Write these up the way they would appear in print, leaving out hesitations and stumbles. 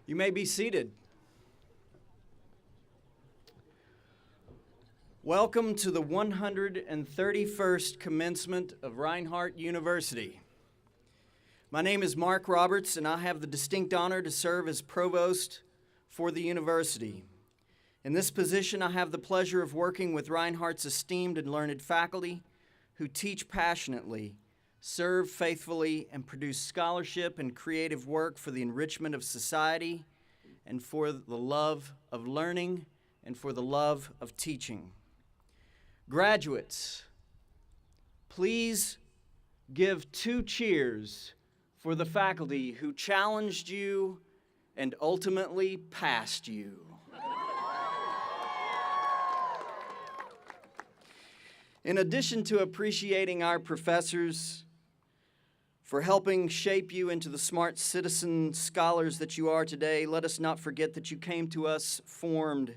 You may be seated. Welcome to the 131st commencement of Reinhardt University. My name is Mark Roberts, and I have the distinct honor to serve as provost for the university. In this position, I have the pleasure of working with Reinhardt's esteemed and learned faculty who teach passionately, serve faithfully, and produce scholarship and creative work for the enrichment of society and for the love of learning and for the love of teaching. Graduates, please give 2 cheers for the faculty who challenged you and ultimately passed you. In addition to appreciating our professors for helping shape you into the smart citizen scholars that you are today, let us not forget that you came to us formed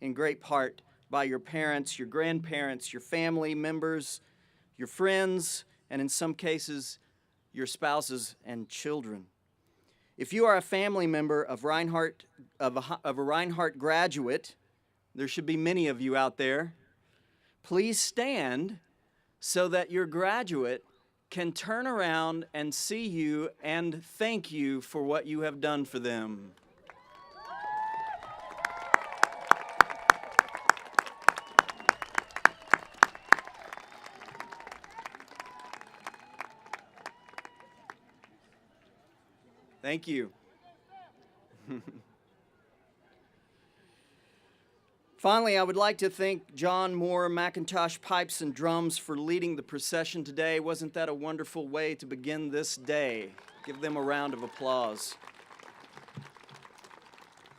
in great part by your parents, your grandparents, your family members, your friends, and in some cases, your spouses and children. If you are a family member of Reinhardt, of a Reinhardt graduate, there should be many of you out there, please stand so that your graduate can turn around and see you and thank you for what you have done for them. Thank you. Finally, I would like to thank John Moore, McIntosh Pipes and Drums for leading the procession today. Wasn't that a wonderful way to begin this day? Give them a round of applause.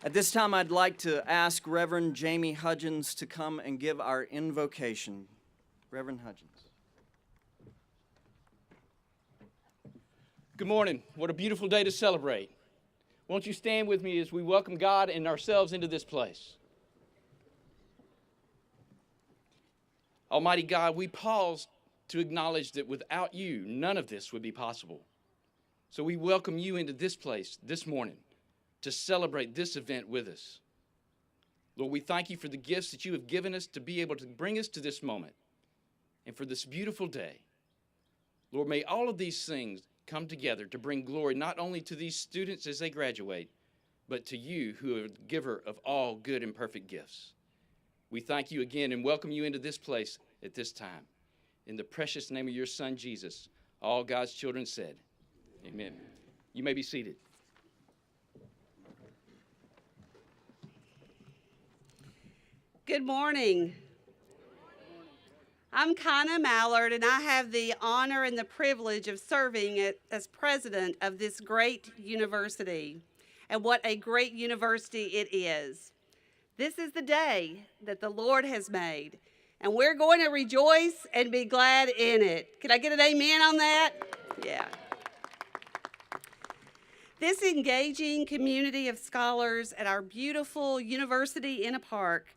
At this time, I'd like to ask Reverend Jamie Hudgens to come and give our invocation. Reverend Hudgens. Good morning. What a beautiful day to celebrate. Won't you stand with me as we welcome God and ourselves into this place? Almighty God, we pause to acknowledge that without you, none of this would be possible. So we welcome you into this place this morning to celebrate this event with us. Lord, we thank you for the gifts that you have given us to be able to bring us to this moment and for this beautiful day. Lord, may all of these things come together to bring glory not only to these students as they graduate, but to you who are the giver of all good and perfect gifts. We thank you again and welcome you into this place at this time. In the precious name of your Son, Jesus, all God's children said, amen. You may be seated. Good morning. I'm Kana Mallard, and I have the honor and the privilege of serving as president of this great university. And what a great university it is. This is the day that the Lord has made, and we're going to rejoice and be glad in it. Can I get an amen on that? Yeah. This engaging community of scholars at our beautiful university in a park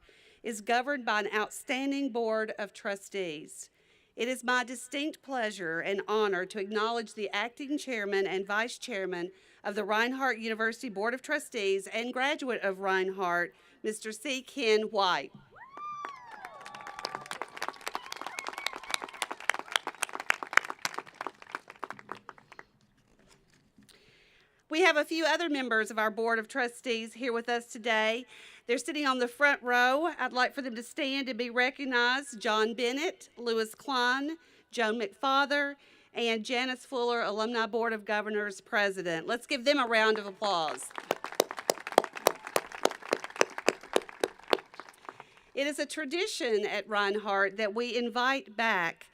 is governed by an outstanding board of trustees. It is my distinct pleasure and honor to acknowledge the acting chairman and vice chairman of the Reinhardt University Board of Trustees and graduate of Reinhardt, Mr. C. Ken White. We have a few other members of our Board of Trustees here with us today. They're sitting on the front row. I'd like for them to stand and be recognized. John Bennett, Lewis Klein, Joan McFather, and Janice Fuller, Alumni Board of Governors President. Let's give them a round of applause. It is a tradition at Reinhardt that we invite back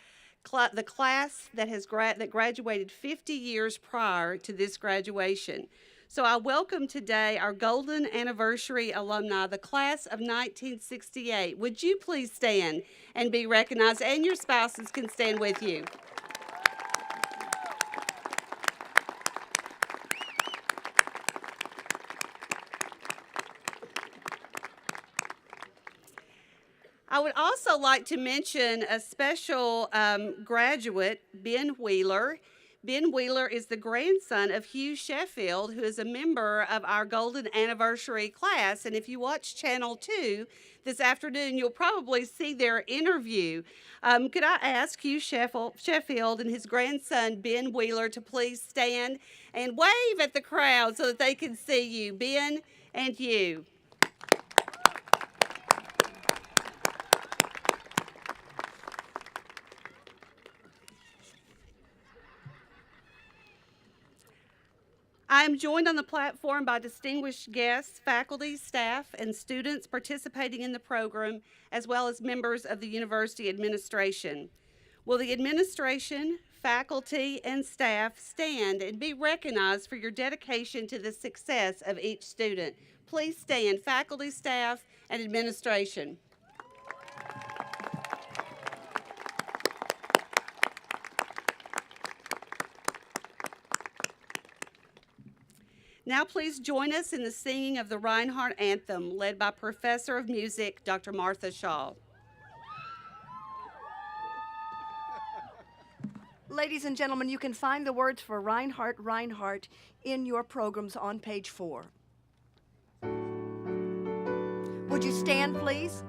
the class that graduated 50 years prior to this graduation. So I welcome today our golden anniversary alumni, the class of 1968. Would you please stand and be recognized, and your spouses can stand with you. I would also like to mention a special graduate, Ben Wheeler. Ben Wheeler is the grandson of Hugh Sheffield, who is a member of our Golden Anniversary class. And if you watch Channel 2 this afternoon, you'll probably see their interview. Could I ask Hugh Sheffield and his grandson, Ben Wheeler, to please stand and wave at the crowd so that they can see you, Ben and Hugh. I am joined on the platform by distinguished guests, faculty, staff, and students participating in the program, as well as members of the university administration. Will the administration, faculty, and staff stand and be recognized for your dedication to the success of each student? Please stand, faculty, staff, and administration. Now please join us in the singing of the Reinhardt Anthem, led by Professor of Music, Dr. Martha Shaw. Ladies and gentlemen, you can find the words for Reinhardt, Reinhardt in your programs on page 4. Would you stand, please?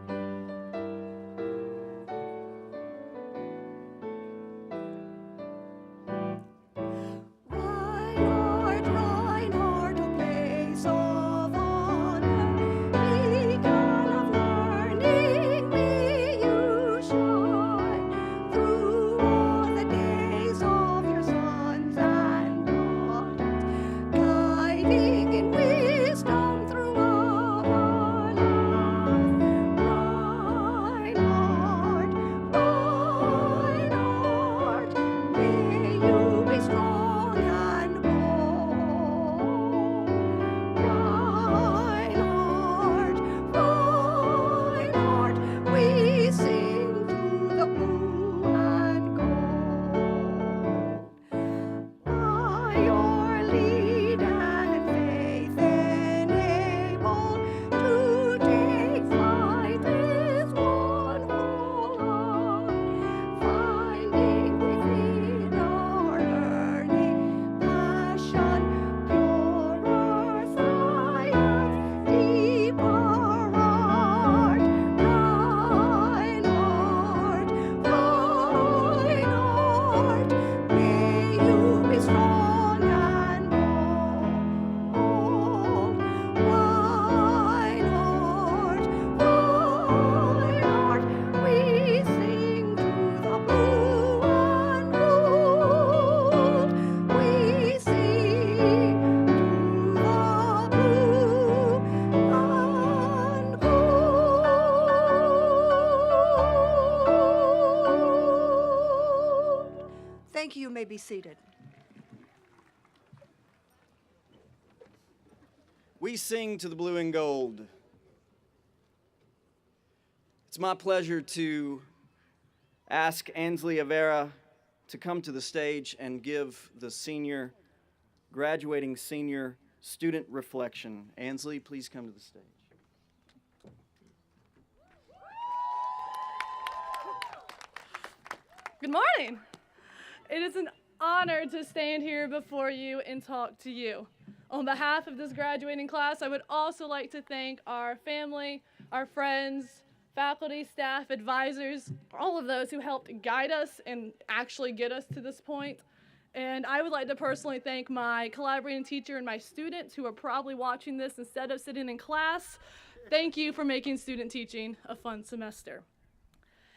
Thank you. You may be seated. We sing to the blue and gold. It's my pleasure to ask Ansley Avera to come to the stage and give the graduating senior student reflection. Ansley, please come to the stage. Good morning. It is an honor to stand here before you and talk to you. On behalf of this graduating class, I would also like to thank our family, our friends, faculty, staff, advisors, all of those who helped guide us and actually get us to this point. And I would like to personally thank my collaborating teacher and my students who are probably watching this instead of sitting in class. Thank you for making student teaching a fun semester.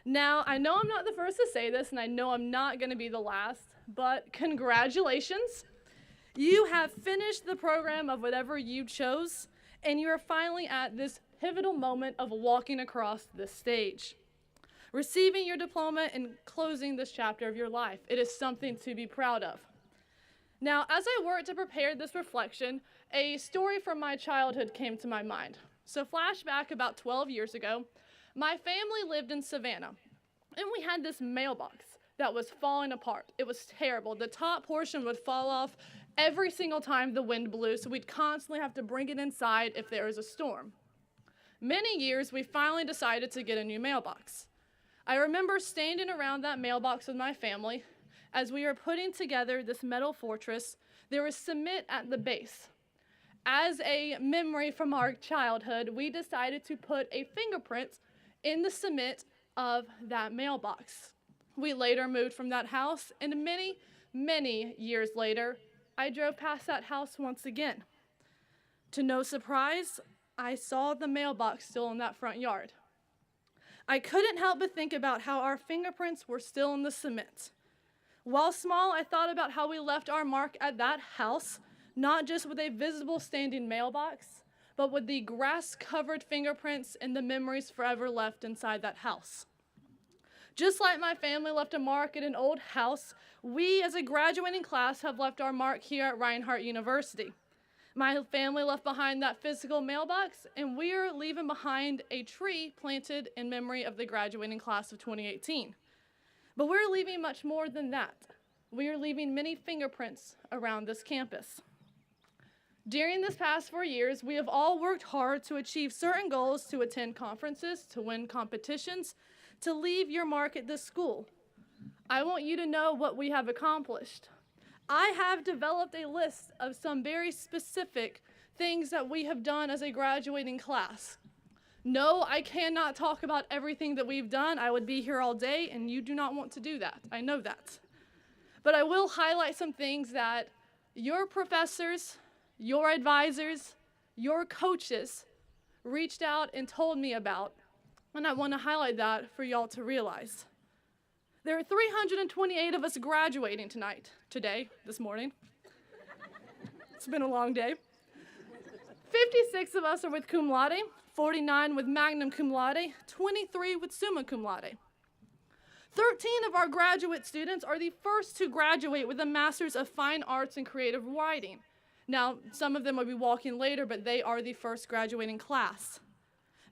Now, I know I'm not the first to say this, and I know I'm not going to be the last, but congratulations. You have finished the program of whatever you chose, and you are finally at this pivotal moment of walking across this stage, receiving your diploma and closing this chapter of your life. It is something to be proud of. Now, as I worked to prepare this reflection, a story from my childhood came to my mind. So flashback about 12 years ago, my family lived in Savannah, and we had this mailbox that was falling apart. It was terrible. The top portion would fall off every single time the wind blew, so we'd constantly have to bring it inside if there was a storm. Many years, we finally decided to get a new mailbox. I remember standing around that mailbox with my family, as we are putting together this metal fortress, there is cement at the base. As a memory from our childhood, we decided to put a fingerprint in the cement of that mailbox. We later moved from that house, and many, many years later, I drove past that house once again. To no surprise, I saw the mailbox still in that front yard. I couldn't help but think about how our fingerprints were still in the cement. While small, I thought about how we left our mark at that house, not just with a visible standing mailbox, but with the grass-covered fingerprints and the memories forever left inside that house. Just like my family left a mark at an old house, we as a graduating class have left our mark here at Reinhardt University. My family left behind that physical mailbox, and we are leaving behind a tree planted in memory of the graduating class of 2018. But we're leaving much more than that. We are leaving many fingerprints around this campus. During this past 4 years, we have all worked hard to achieve certain goals, to attend conferences, to win competitions, to leave your mark at this school. I want you to know what we have accomplished. I have developed a list of some very specific things that we have done as a graduating class. No, I cannot talk about everything that we've done. I would be here all day, and you do not want to do that. I know that. But I will highlight some things that your professors, your advisors, your coaches reached out and told me about, and I want to highlight that for y'all to realize. There are 328 of us graduating this morning. It's been a long day. 56 of us are with cum laude, 49 with magna cum laude, 23 with summa cum laude. 13 of our graduate students are the first to graduate with a Master's of Fine Arts and Creative Writing. Now, some of them will be walking later, but they are the first graduating class.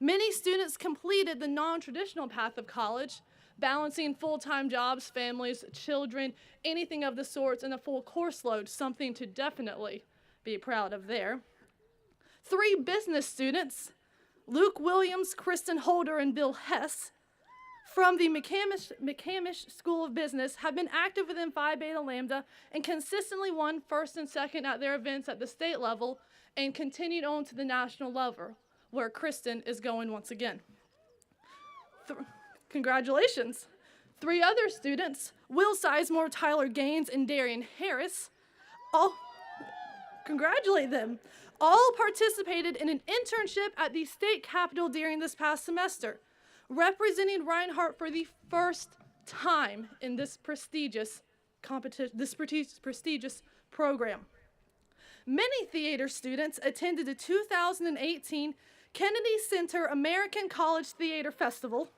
Many students completed the non-traditional path of college, balancing full-time jobs, families, children, anything of the sorts, and a full course load, something to definitely be proud of there. 3 business students, Luke Williams, Kristen Holder, and Bill Hess, from the McCamish School of Business, have been active within Phi Beta Lambda and consistently won first and second at their events at the state level and continued on to the national level, where Kristen is going once again. Congratulations. 3 other students, Will Sizemore, Tyler Gaines, and Darian Harris, congratulate them, all participated in an internship at the state capitol during this past semester, representing Reinhardt for the first time in this prestigious program. Many theater students attended the 2018 Kennedy Center American College Theater Festival,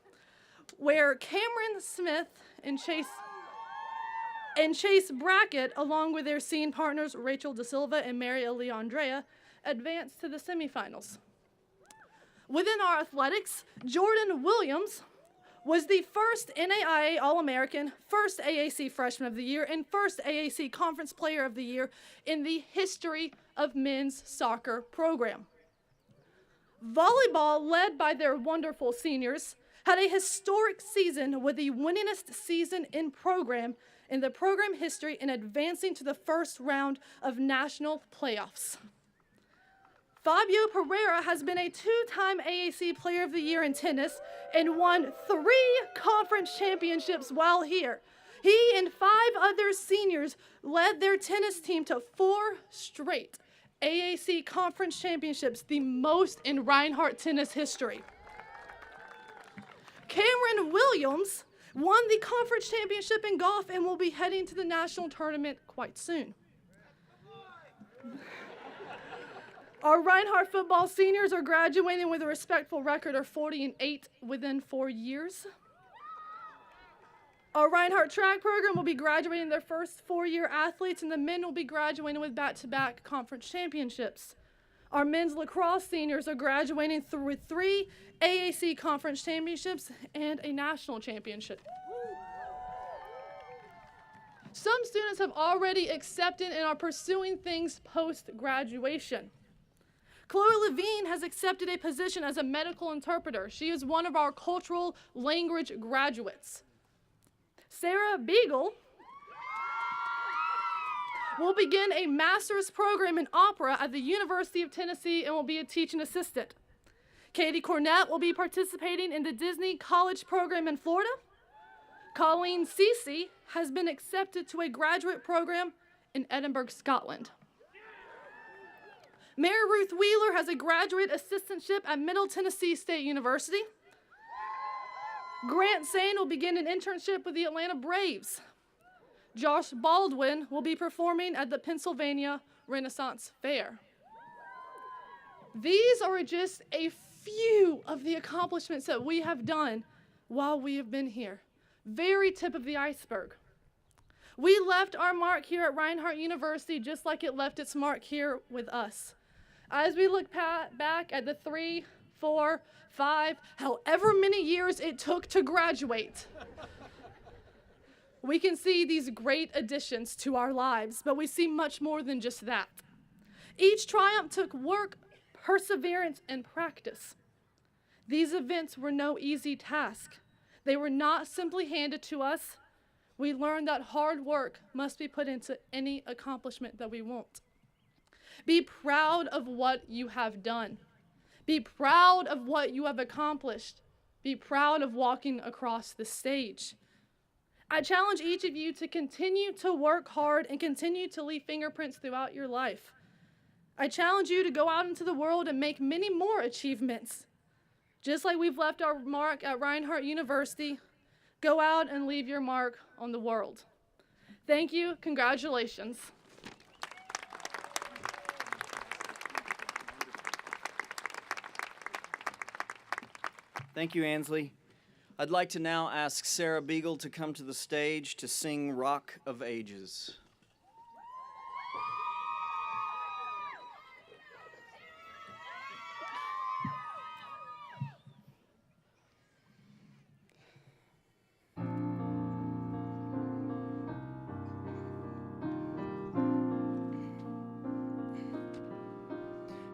where Cameron Smith and Chase Brackett, along with their scene partners Rachel Da Silva and Mary Leandrea, advanced to the semifinals. Within our athletics, Jordan Williams was the first NAIA All-American, first AAC Freshman of the Year, and first AAC Conference Player of the Year in the history of men's soccer program. Volleyball, led by their wonderful seniors, had a historic season with the winningest season in the program history, in advancing to the first round of national playoffs. Fabio Pereira has been a 2-time AAC Player of the Year in tennis and won 3 conference championships while here. He and 5 other seniors led their tennis team to 4 straight AAC conference championships, the most in Reinhardt tennis history. Cameron Williams won the conference championship in golf and will be heading to the national tournament quite soon. Our Reinhardt football seniors are graduating with a respectful record of 40-8 within 4 years. Our Reinhardt track program will be graduating their first 4-year athletes, and the men will be graduating with back-to-back conference championships. Our men's lacrosse seniors are graduating with 3 AAC conference championships and a national championship. Some students have already accepted and are pursuing things post-graduation. Chloe Levine has accepted a position as a medical interpreter. She is one of our cultural language graduates. Sarah Beagle will begin a master's program in opera at the University of Tennessee and will be a teaching assistant. Katie Cornett will be participating in the Disney College program in Florida. Colleen Cece has been accepted to a graduate program in Edinburgh, Scotland. Mary Ruth Wheeler has a graduate assistantship at Middle Tennessee State University. Grant Sane will begin an internship with the Atlanta Braves. Josh Baldwin will be performing at the Pennsylvania Renaissance Fair. These are just a few of the accomplishments that we have done while we have been here. Very tip of the iceberg. We left our mark here at Reinhardt University just like it left its mark here with us. As we look back at the 3, 4, 5, however many years it took to graduate, we can see these great additions to our lives, but we see much more than just that. Each triumph took work, perseverance, and practice. These events were no easy task. They were not simply handed to us. We learned that hard work must be put into any accomplishment that we want. Be proud of what you have done. Be proud of what you have accomplished. Be proud of walking across the stage. I challenge each of you to continue to work hard and continue to leave fingerprints throughout your life. I challenge you to go out into the world and make many more achievements. Just like we've left our mark at Reinhardt University, go out and leave your mark on the world. Thank you. Congratulations. Thank you, Ansley. I'd like to now ask Sarah Beagle to come to the stage to sing Rock of Ages.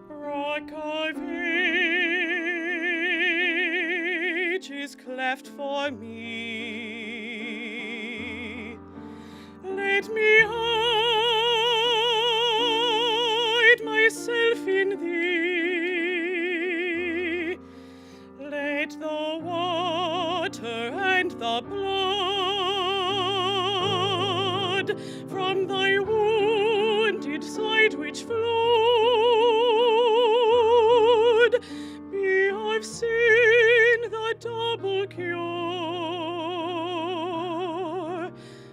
Rock of Ages, cleft for me, let me hide myself in thee. Let the water and the blood from thy wounded side which flowed be of sin the double cure.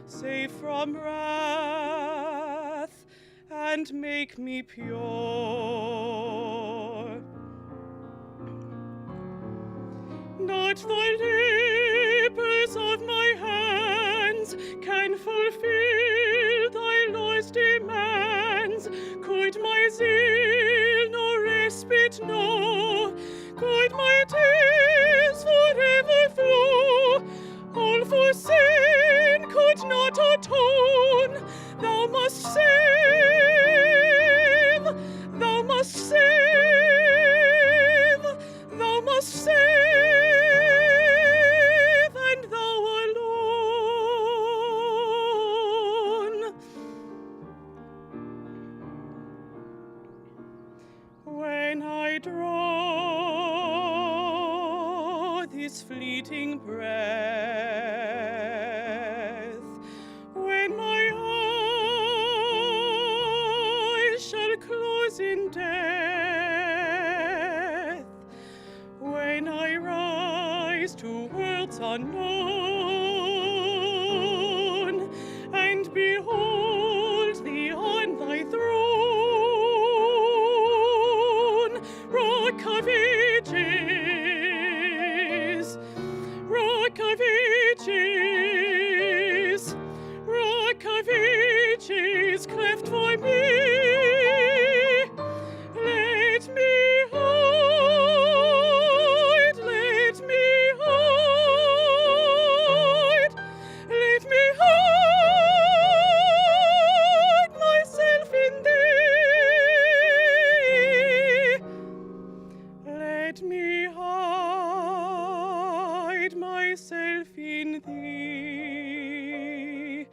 Save from wrath and make me pure. Not the labors of my hands can fulfill thy law's demands. Could my zeal no respite know? Could my tears forever flow? All for sin could not atone. Thou must save, thou must save, thou must save, and thou alone. When I draw this fleeting breath, when my eyes shall close in death, when I rise to worlds unknown and behold thee on thy throne, Rock of Ages, Rock of Ages, Rock of Ages, cleft for me. Let me hide, let me hide, let me hide myself in thee. Let me hide myself in thee.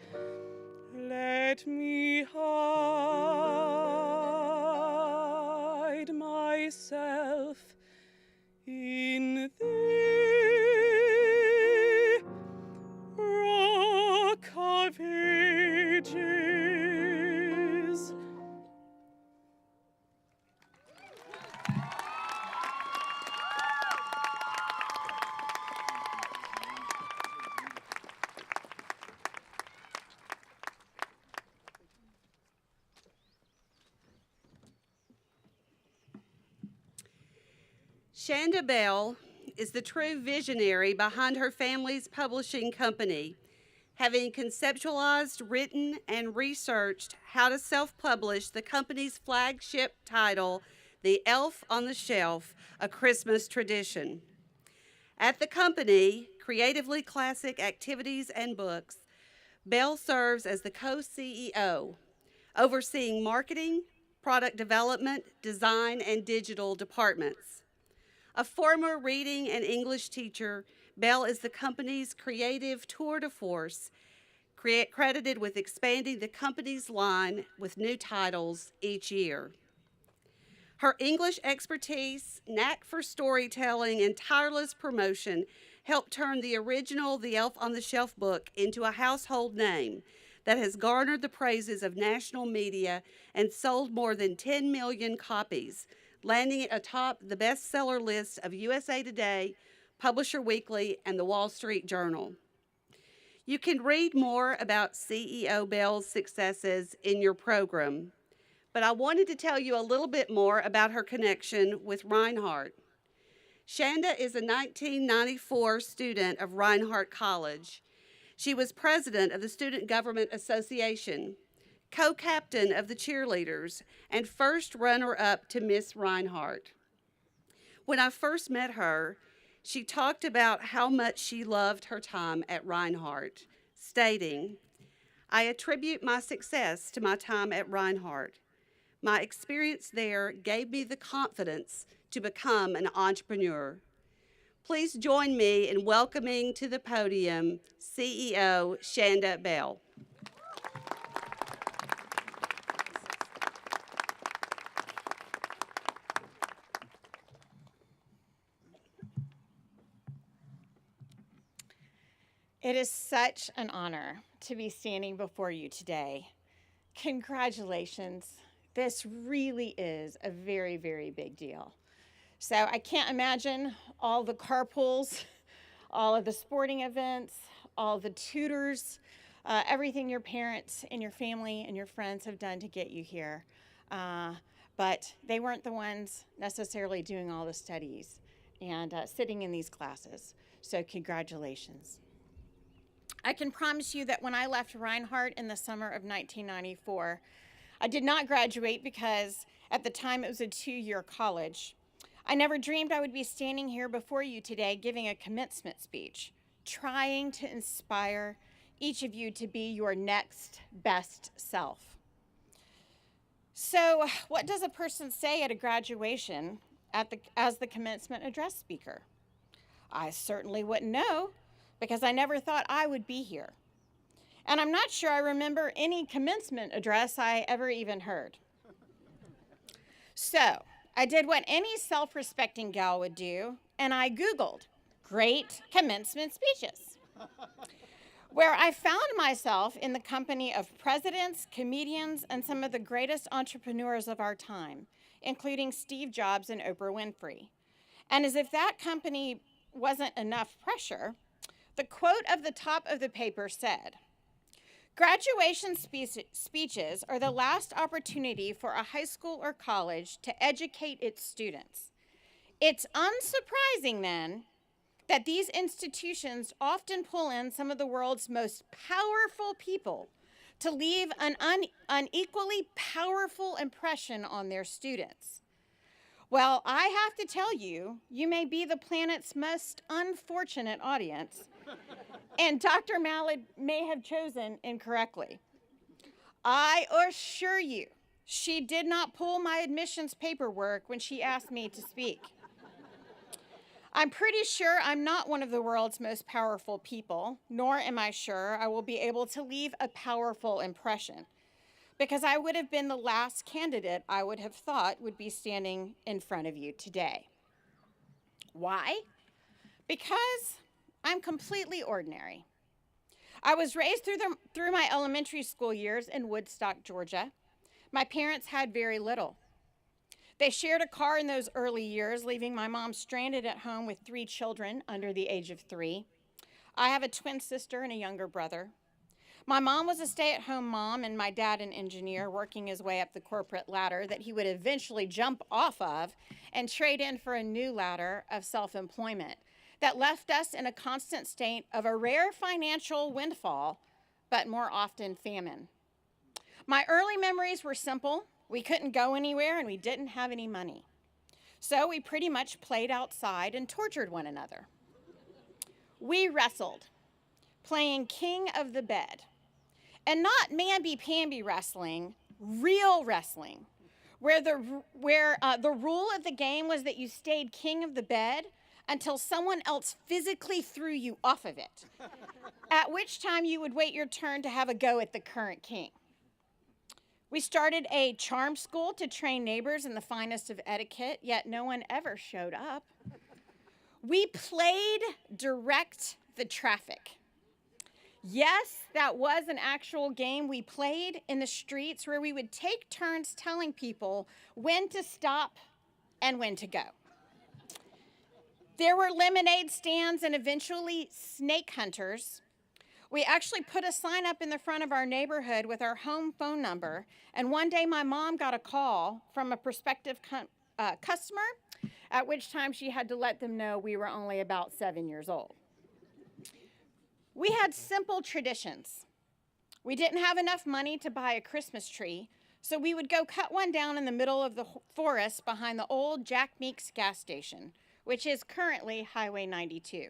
Let me hide myself in thee, Rock of Ages. Shanda Bell is the true visionary behind her family's publishing company, having conceptualized, written, and researched how to self-publish the company's flagship title, The Elf on the Shelf, A Christmas Tradition. At the company, Creatively Classic Activities and Books, Bell serves as the co-CEO, overseeing marketing, product development, design, and digital departments. A former reading and English teacher, Bell is the company's creative tour de force, credited with expanding the company's line with new titles each year. Her English expertise, knack for storytelling, and tireless promotion helped turn the original The Elf on the Shelf book into a household name that has garnered the praises of national media and sold more than 10 million copies, landing it atop the bestseller list of USA Today, Publisher Weekly, and the Wall Street Journal. You can read more about CEO Bell's successes in your program, but I wanted to tell you a little bit more about her connection with Reinhardt. Shanda is a 1994 student of Reinhardt College. She was president of the Student Government Association, co-captain of the cheerleaders, and first runner-up to Miss Reinhardt. When I first met her, she talked about how much she loved her time at Reinhardt, stating, "I attribute my success to my time at Reinhardt. My experience there gave me the confidence to become an entrepreneur." Please join me in welcoming to the podium CEO Shanda Bell. It is such an honor to be standing before you today. Congratulations. This really is a very, very big deal. So I can't imagine all the carpools, all of the sporting events, all the tutors, everything your parents and your family and your friends have done to get you here. But they weren't the ones necessarily doing all the studies and sitting in these classes. So congratulations. I can promise you that when I left Reinhardt in the summer of 1994, I did not graduate because at the time it was a 2-year college. I never dreamed I would be standing here before you today giving a commencement speech, trying to inspire each of you to be your next best self. So what does a person say at a graduation as the commencement address speaker? I certainly wouldn't know, because I never thought I would be here. And I'm not sure I remember any commencement address I ever even heard. So I did what any self-respecting gal would do, and I Googled great commencement speeches, where I found myself in the company of presidents, comedians, and some of the greatest entrepreneurs of our time, including Steve Jobs and Oprah Winfrey. And as if that company wasn't enough pressure, the quote of the top of the paper said, "Graduation speeches are the last opportunity for a high school or college to educate its students. It's unsurprising, then, that these institutions often pull in some of the world's most powerful people to leave an unequally powerful impression on their students. Well, I have to tell you, you may be the planet's most unfortunate audience, and Dr. Mallard may have chosen incorrectly. I assure you, she did not pull my admissions paperwork when she asked me to speak. I'm pretty sure I'm not one of the world's most powerful people, nor am I sure I will be able to leave a powerful impression. because I would have been the last candidate I would have thought would be standing in front of you today. Why? Because I'm completely ordinary. I was raised through my elementary school years in Woodstock, Georgia. My parents had very little. They shared a car in those early years, leaving my mom stranded at home with 3 children under the age of 3. I have a twin sister and a younger brother. My mom was a stay-at-home mom and my dad an engineer working his way up the corporate ladder that he would eventually jump off of and trade in for a new ladder of self-employment that left us in a constant state of a rare financial windfall, but more often famine. My early memories were simple. We couldn't go anywhere and we didn't have any money. So we pretty much played outside and tortured one another. We wrestled, playing king of the bed. And not mamby-pamby wrestling, real wrestling, where the rule of the game was that you stayed king of the bed until someone else physically threw you off of it, at which time you would wait your turn to have a go at the current king. We started a charm school to train neighbors in the finest of etiquette, yet no one ever showed up. We played direct the traffic. Yes, that was an actual game we played in the streets where we would take turns telling people when to stop and when to go. There were lemonade stands and eventually snake hunters. We actually put a sign up in the front of our neighborhood with our home phone number, and one day my mom got a call from a prospective customer, at which time she had to let them know we were only about 7 years old. We had simple traditions. We didn't have enough money to buy a Christmas tree, so we would go cut one down in the middle of the forest behind the old Jack Meeks gas station, which is currently Highway 92.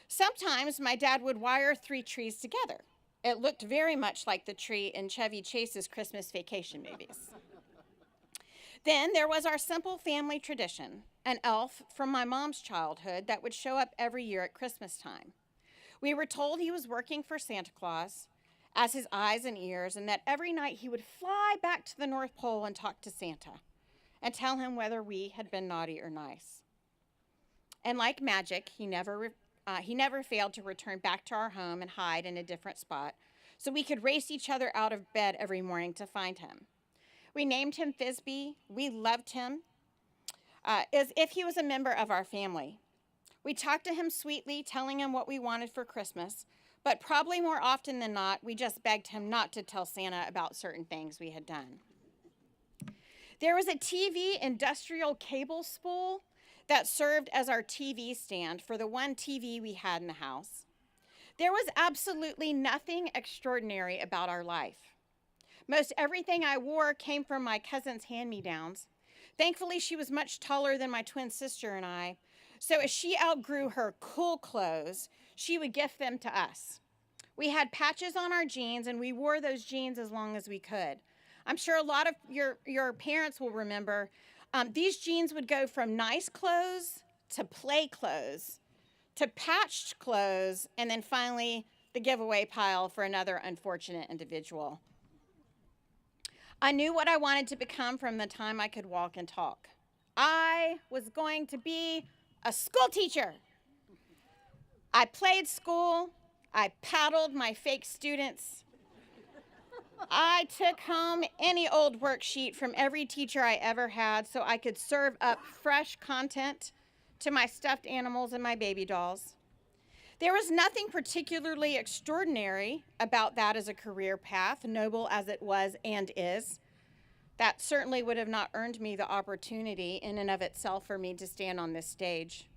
Sometimes my dad would wire 3 trees together. It looked very much like the tree in Chevy Chase's Christmas Vacation movies. Then there was our simple family tradition, an elf from my mom's childhood that would show up every year at Christmas time. We were told he was working for Santa Claus as his eyes and ears, and that every night he would fly back to the North Pole and talk to Santa and tell him whether we had been naughty or nice. And like magic, he never failed to return back to our home and hide in a different spot so we could race each other out of bed every morning to find him. We named him Frisbee. We loved him as if he was a member of our family. We talked to him sweetly, telling him what we wanted for Christmas, but probably more often than not, we just begged him not to tell Santa about certain things we had done. There was a TV industrial cable spool that served as our TV stand for the one TV we had in the house. There was absolutely nothing extraordinary about our life. Most everything I wore came from my cousin's hand-me-downs. Thankfully, she was much taller than my twin sister and I, so as she outgrew her cool clothes, she would gift them to us. We had patches on our jeans, and we wore those jeans as long as we could. I'm sure a lot of your parents will remember these jeans would go from nice clothes to play clothes to patched clothes, and then finally the giveaway pile for another unfortunate individual. I knew what I wanted to become from the time I could walk and talk. I was going to be a school teacher. I played school. I paddled my fake students. I took home any old worksheet from every teacher I ever had so I could serve up fresh content to my stuffed animals and my baby dolls. There was nothing particularly extraordinary about that as a career path, noble as it was and is. That certainly would have not earned me the opportunity in and of itself for me to stand on this stage.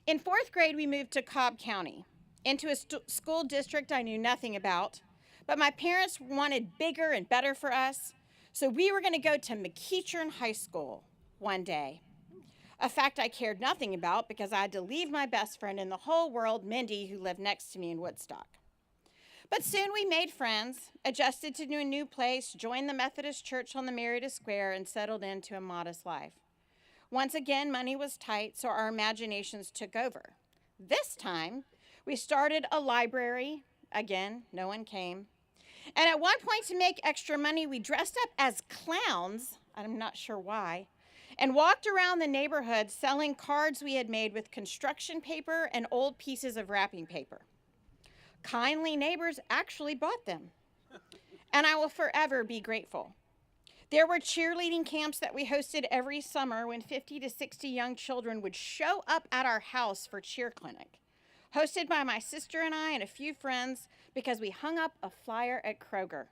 In 4th grade, we moved to Cobb County, into a school district I knew nothing about, but my parents wanted bigger and better for us, so we were going to go to McEachern High School one day. A fact I cared nothing about because I had to leave my best friend in the whole world, Mindy, who lived next to me in Woodstock. But soon we made friends, adjusted to a new place, joined the Methodist Church on the Merida Square, and settled into a modest life. Once again, money was tight, so our imaginations took over. This time, we started a library. Again, no one came. And at one point, to make extra money, we dressed up as clowns, I'm not sure why, and walked around the neighborhood selling cards we had made with construction paper and old pieces of wrapping paper. Kindly neighbors actually bought them, and I will forever be grateful. There were cheerleading camps that we hosted every summer when 50 to 60 young children would show up at our house for cheer clinic, hosted by my sister and I and a few friends because we hung up a flyer at Kroger.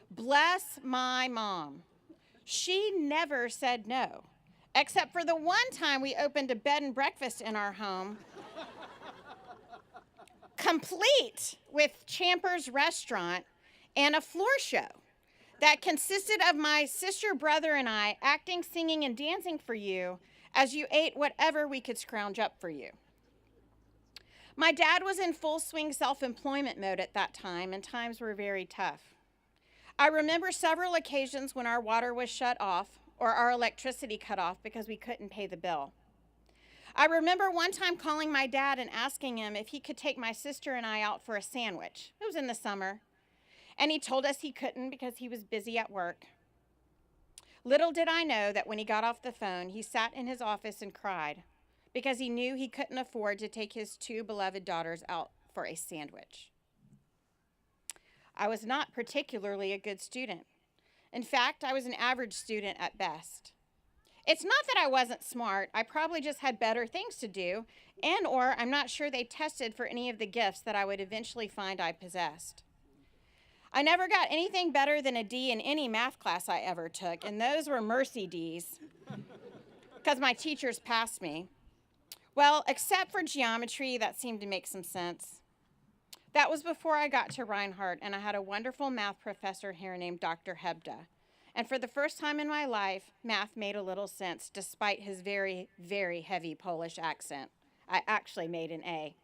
Bless my mom. She never said no, except for the one time we opened a bed and breakfast in our home, complete with Champer's restaurant and a floor show that consisted of my sister, brother, and I acting, singing, and dancing for you as you ate whatever we could scrounge up for you. My dad was in full swing self-employment mode at that time, and times were very tough. I remember several occasions when our water was shut off or our electricity cut off because we couldn't pay the bill. I remember one time calling my dad and asking him if he could take my sister and I out for a sandwich. It was in the summer. And he told us he couldn't because he was busy at work. Little did I know that when he got off the phone, he sat in his office and cried because he knew he couldn't afford to take his two beloved daughters out for a sandwich. I was not particularly a good student. In fact, I was an average student at best. It's not that I wasn't smart. I probably just had better things to do, or I'm not sure they tested for any of the gifts that I would eventually find I possessed. I never got anything better than a D in any math class I ever took, and those were mercy Ds, because my teachers passed me. Well, except for geometry, that seemed to make some sense. That was before I got to Reinhardt, and I had a wonderful math professor here named Dr. Hebda. And for the first time in my life, math made a little sense, despite his very, very heavy Polish accent. I actually made an A.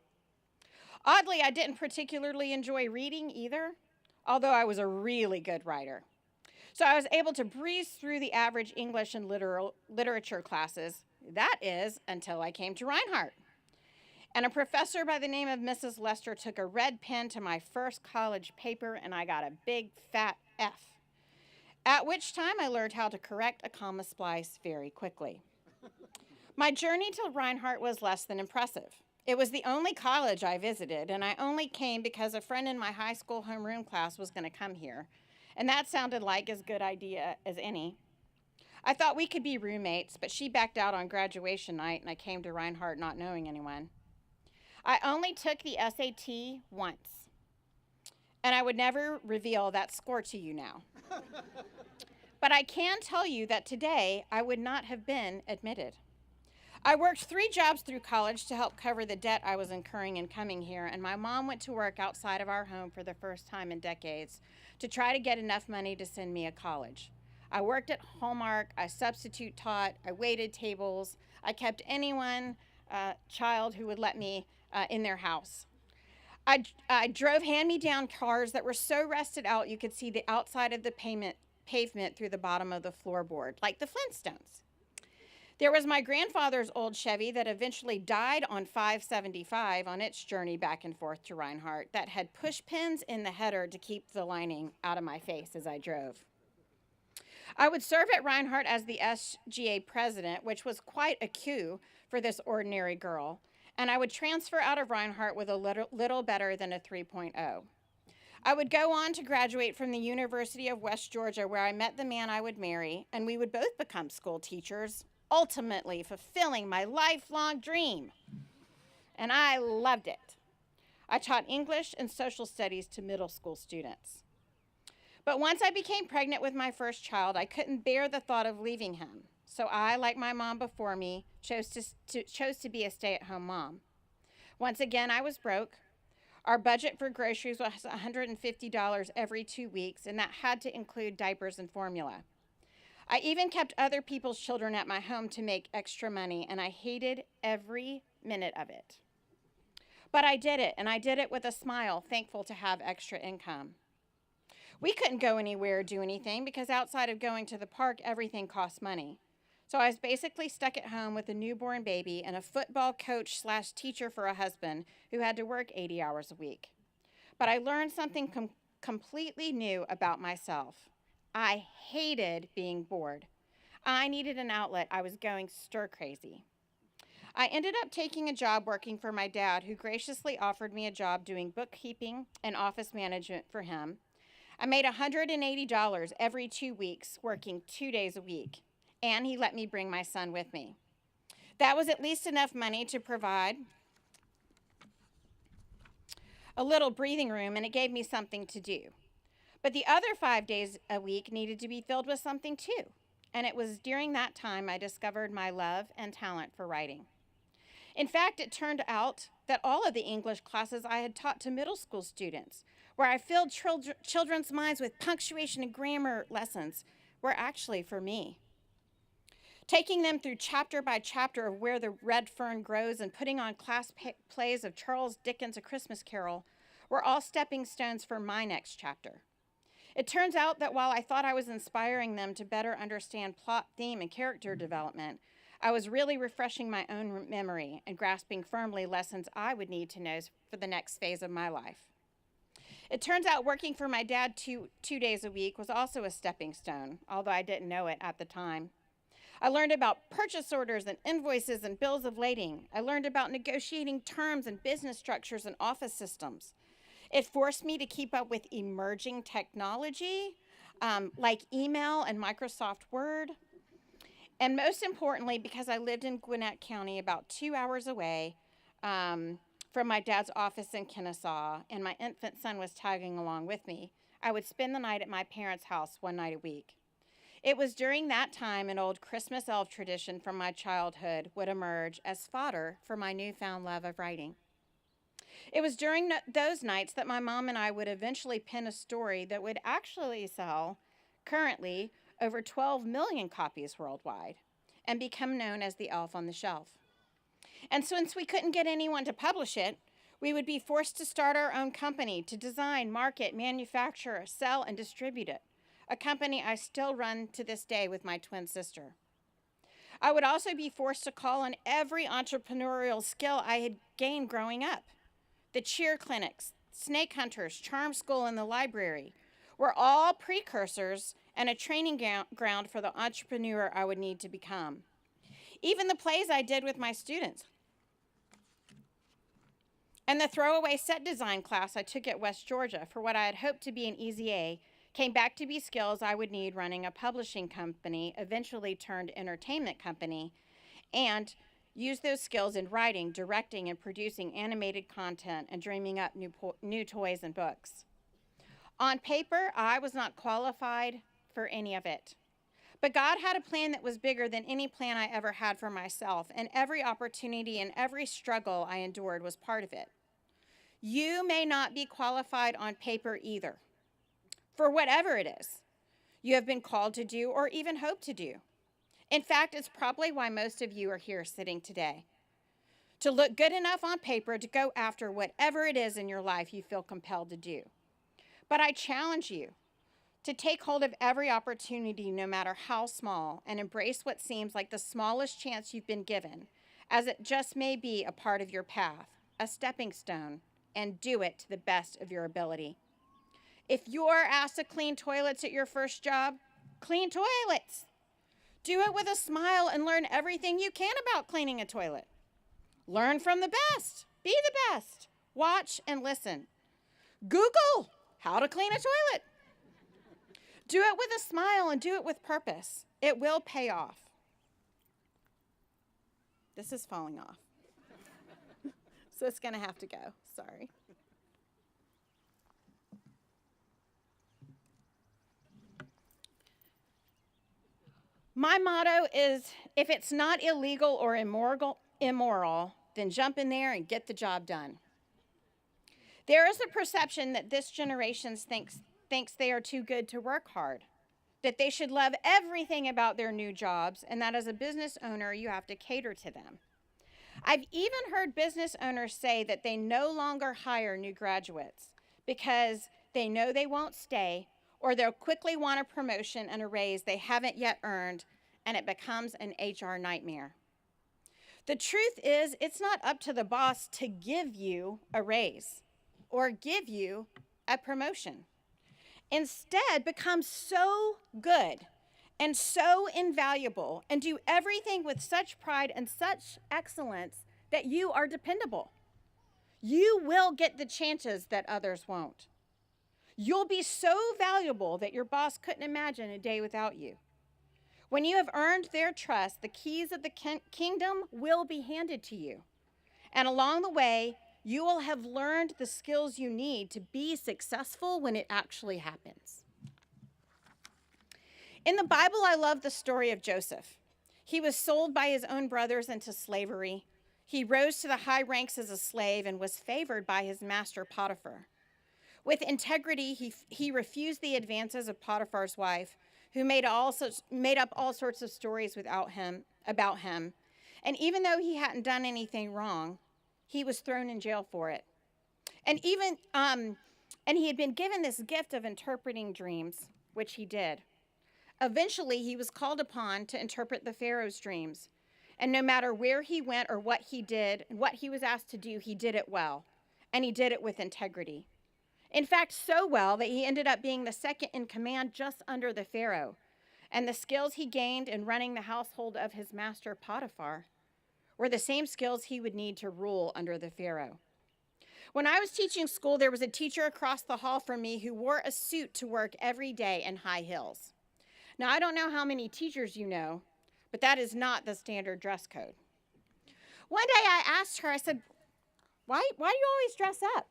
Oddly, I didn't particularly enjoy reading either, although I was a really good writer. So I was able to breeze through the average English and literature classes, that is, until I came to Reinhardt. And a professor by the name of Mrs. Lester took a red pen to my first college paper, and I got a big fat F. At which time I learned how to correct a comma splice very quickly. My journey to Reinhardt was less than impressive. It was the only college I visited, and I only came because a friend in my high school homeroom class was going to come here, and that sounded like as good idea as any. I thought we could be roommates, but she backed out on graduation night, and I came to Reinhardt not knowing anyone. I only took the SAT once, and I would never reveal that score to you now. But I can tell you that today I would not have been admitted. I worked 3 jobs through college to help cover the debt I was incurring in coming here, and my mom went to work outside of our home for the first time in decades to try to get enough money to send me to college. I worked at Hallmark, I substitute taught, I waited tables, I kept anyone, child who would let me in their house. I drove hand-me-down cars that were so rusted out you could see the outside of the pavement through the bottom of the floorboard, like the Flintstones. There was my grandfather's old Chevy that eventually died on 575 on its journey back and forth to Reinhardt that had push pins in the header to keep the lining out of my face as I drove. I would serve at Reinhardt as the SGA president, which was quite a coup for this ordinary girl, and I would transfer out of Reinhardt with a little better than a 3.0. I would go on to graduate from the University of West Georgia, where I met the man I would marry, and we would both become school teachers, ultimately fulfilling my lifelong dream. And I loved it. I taught English and social studies to middle school students. But once I became pregnant with my first child, I couldn't bear the thought of leaving him. So I, like my mom before me, chose to be a stay-at-home mom. Once again, I was broke. Our budget for groceries was $150 every 2 weeks, and that had to include diapers and formula. I even kept other people's children at my home to make extra money, and I hated every minute of it. But I did it, and I did it with a smile, thankful to have extra income. We couldn't go anywhere or do anything because outside of going to the park, everything cost money. So I was basically stuck at home with a newborn baby and a football coach/teacher for a husband who had to work 80 hours a week. But I learned something completely new about myself. I hated being bored. I needed an outlet. I was going stir crazy. I ended up taking a job working for my dad, who graciously offered me a job doing bookkeeping and office management for him. I made $180 every 2 weeks, working 2 days a week, and he let me bring my son with me. That was at least enough money to provide a little breathing room, and it gave me something to do. But the other 5 days a week needed to be filled with something too. And it was during that time I discovered my love and talent for writing. In fact, it turned out that all of the English classes I had taught to middle school students, where I filled children's minds with punctuation and grammar lessons, were actually for me. Taking them through chapter by chapter of Where the Red Fern Grows and putting on class plays of Charles Dickens' A Christmas Carol were all stepping stones for my next chapter. It turns out that while I thought I was inspiring them to better understand plot, theme, and character development, I was really refreshing my own memory and grasping firmly lessons I would need to know for the next phase of my life. It turns out working for my dad two days a week was also a stepping stone, although I didn't know it at the time. I learned about purchase orders and invoices and bills of lading. I learned about negotiating terms and business structures and office systems. It forced me to keep up with emerging technology, like email and Microsoft Word. And most importantly, because I lived in Gwinnett County, about 2 hours away from my dad's office in Kennesaw, and my infant son was tagging along with me, I would spend the night at my parents' house one night a week. It was during that time an old Christmas elf tradition from my childhood would emerge as fodder for my newfound love of writing. It was during those nights that my mom and I would eventually pen a story that would actually sell, currently, over 12 million copies worldwide and become known as The Elf on the Shelf. And since we couldn't get anyone to publish it, we would be forced to start our own company to design, market, manufacture, sell, and distribute it, a company I still run to this day with my twin sister. I would also be forced to call on every entrepreneurial skill I had gained growing up. The cheer clinics, snake hunters, charm school, and the library were all precursors and a training ground for the entrepreneur I would need to become. Even the plays I did with my students and the throwaway set design class I took at West Georgia for what I had hoped to be an easy A came back to be skills I would need running a publishing company, eventually turned entertainment company, and use those skills in writing, directing, and producing animated content and dreaming up new toys and books. On paper, I was not qualified for any of it. But God had a plan that was bigger than any plan I ever had for myself, and every opportunity and every struggle I endured was part of it. You may not be qualified on paper either, for whatever it is you have been called to do or even hope to do. In fact, it's probably why most of you are here sitting today, to look good enough on paper to go after whatever it is in your life you feel compelled to do. But I challenge you to take hold of every opportunity, no matter how small, and embrace what seems like the smallest chance you've been given, as it just may be a part of your path, a stepping stone, and do it to the best of your ability. If you're asked to clean toilets at your first job, clean toilets. Do it with a smile and learn everything you can about cleaning a toilet. Learn from the best. Be the best. Watch and listen. Google how to clean a toilet. Do it with a smile and do it with purpose. It will pay off. This is falling off. So it's going to have to go. Sorry. My motto is, if it's not illegal or immoral, then jump in there and get the job done. There is a perception that this generation thinks they are too good to work hard, that they should love everything about their new jobs, and that as a business owner, you have to cater to them. I've even heard business owners say that they no longer hire new graduates because they know they won't stay, or they'll quickly want a promotion and a raise they haven't yet earned, and it becomes an HR nightmare. The truth is, it's not up to the boss to give you a raise or give you a promotion. Instead, become so good and so invaluable and do everything with such pride and such excellence that you are dependable. You will get the chances that others won't. You'll be so valuable that your boss couldn't imagine a day without you. When you have earned their trust, the keys of the kingdom will be handed to you. And along the way, you will have learned the skills you need to be successful when it actually happens. In the Bible, I love the story of Joseph. He was sold by his own brothers into slavery. He rose to the high ranks as a slave and was favored by his master Potiphar. With integrity, he refused the advances of Potiphar's wife, who made up all sorts of stories about him. And even though he hadn't done anything wrong, he was thrown in jail for it. And he had been given this gift of interpreting dreams, which he did. Eventually, he was called upon to interpret the Pharaoh's dreams. And no matter where he went or what he did, and what he was asked to do, he did it well. And he did it with integrity. In fact, so well that he ended up being the second in command just under the Pharaoh. And the skills he gained in running the household of his master Potiphar were the same skills he would need to rule under the Pharaoh. When I was teaching school, there was a teacher across the hall from me who wore a suit to work every day in high heels. Now, I don't know how many teachers you know, but that is not the standard dress code. One day I asked her, I said, why do you always dress up?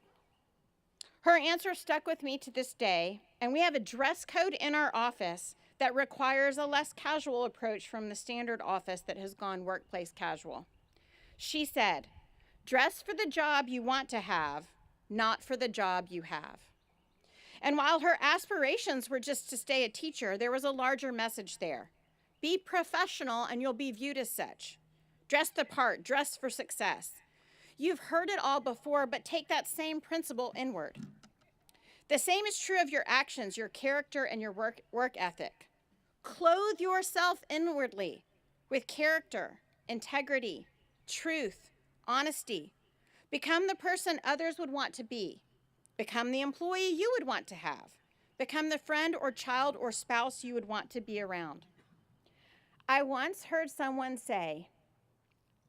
Her answer stuck with me to this day, and we have a dress code in our office that requires a less casual approach from the standard office that has gone workplace casual. She said, dress for the job you want to have, not for the job you have. And while her aspirations were just to stay a teacher, there was a larger message there. Be professional and you'll be viewed as such. Dress the part, dress for success. You've heard it all before, but take that same principle inward. The same is true of your actions, your character, and your work ethic. Clothe yourself inwardly with character, integrity, truth, honesty. Become the person others would want to be. Become the employee you would want to have. Become the friend or child or spouse you would want to be around. I once heard someone say,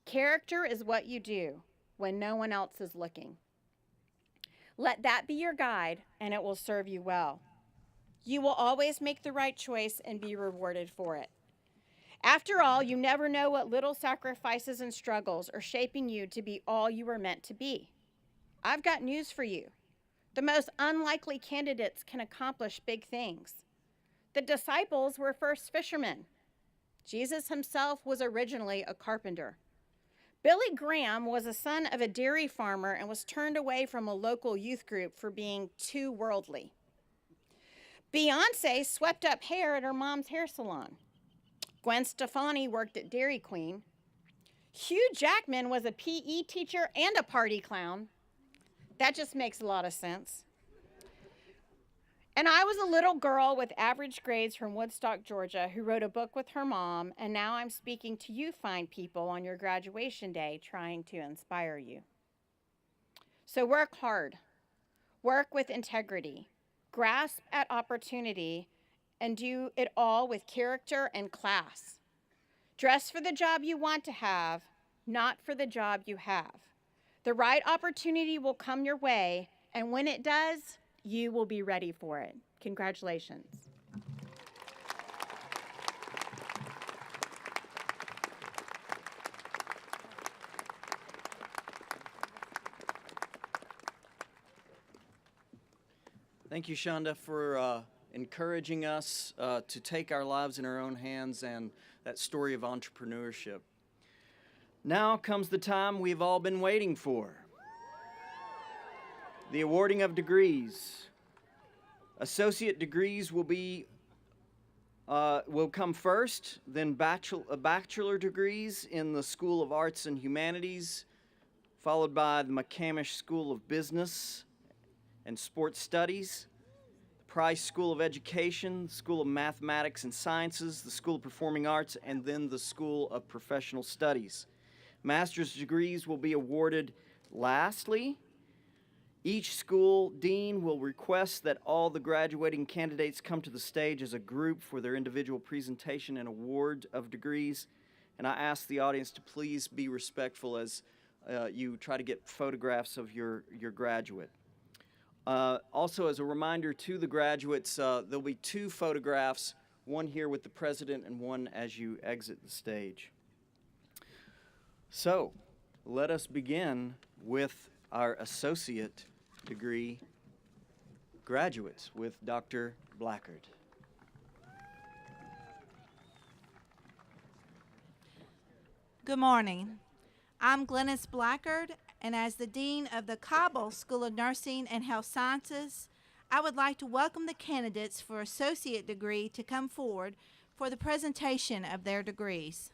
character is what you do when no one else is looking. Let that be your guide, and it will serve you well. You will always make the right choice and be rewarded for it. After all, you never know what little sacrifices and struggles are shaping you to be all you were meant to be. I've got news for you. The most unlikely candidates can accomplish big things. The disciples were first fishermen. Jesus himself was originally a carpenter. Billy Graham was a son of a dairy farmer and was turned away from a local youth group for being too worldly. Beyonce swept up hair at her mom's hair salon. Gwen Stefani worked at Dairy Queen. Hugh Jackman was a PE teacher and a party clown. That just makes a lot of sense. And I was a little girl with average grades from Woodstock, Georgia, who wrote a book with her mom, and now I'm speaking to you fine people on your graduation day, trying to inspire you. So work hard, work with integrity, grasp at opportunity, and do it all with character and class. Dress for the job you want to have, not for the job you have. The right opportunity will come your way, and when it does, you will be ready for it. Congratulations. Thank you, Shonda, for encouraging us to take our lives in our own hands and that story of entrepreneurship. Now comes the time we've all been waiting for. The awarding of degrees. Associate degrees will come first, then bachelor degrees in the School of Arts and Humanities, followed by the McCamish School of Business and Sports Studies, the Price School of Education, the School of Mathematics and Sciences, the School of Performing Arts, and then the School of Professional Studies. Master's degrees will be awarded lastly Each school dean will request that all the graduating candidates come to the stage as a group for their individual presentation and award of degrees. And I ask the audience to please be respectful as you try to get photographs of your graduate. Also, as a reminder to the graduates, there'll be 2 photographs, one here with the president and one as you exit the stage. So, let us begin with our associate degree graduates with Dr. Blackard. Good morning. I'm Glennis Blackard, and as the Dean of the Cobble School of Nursing and Health Sciences, I would like to welcome the candidates for associate degree to come forward for the presentation of their degrees.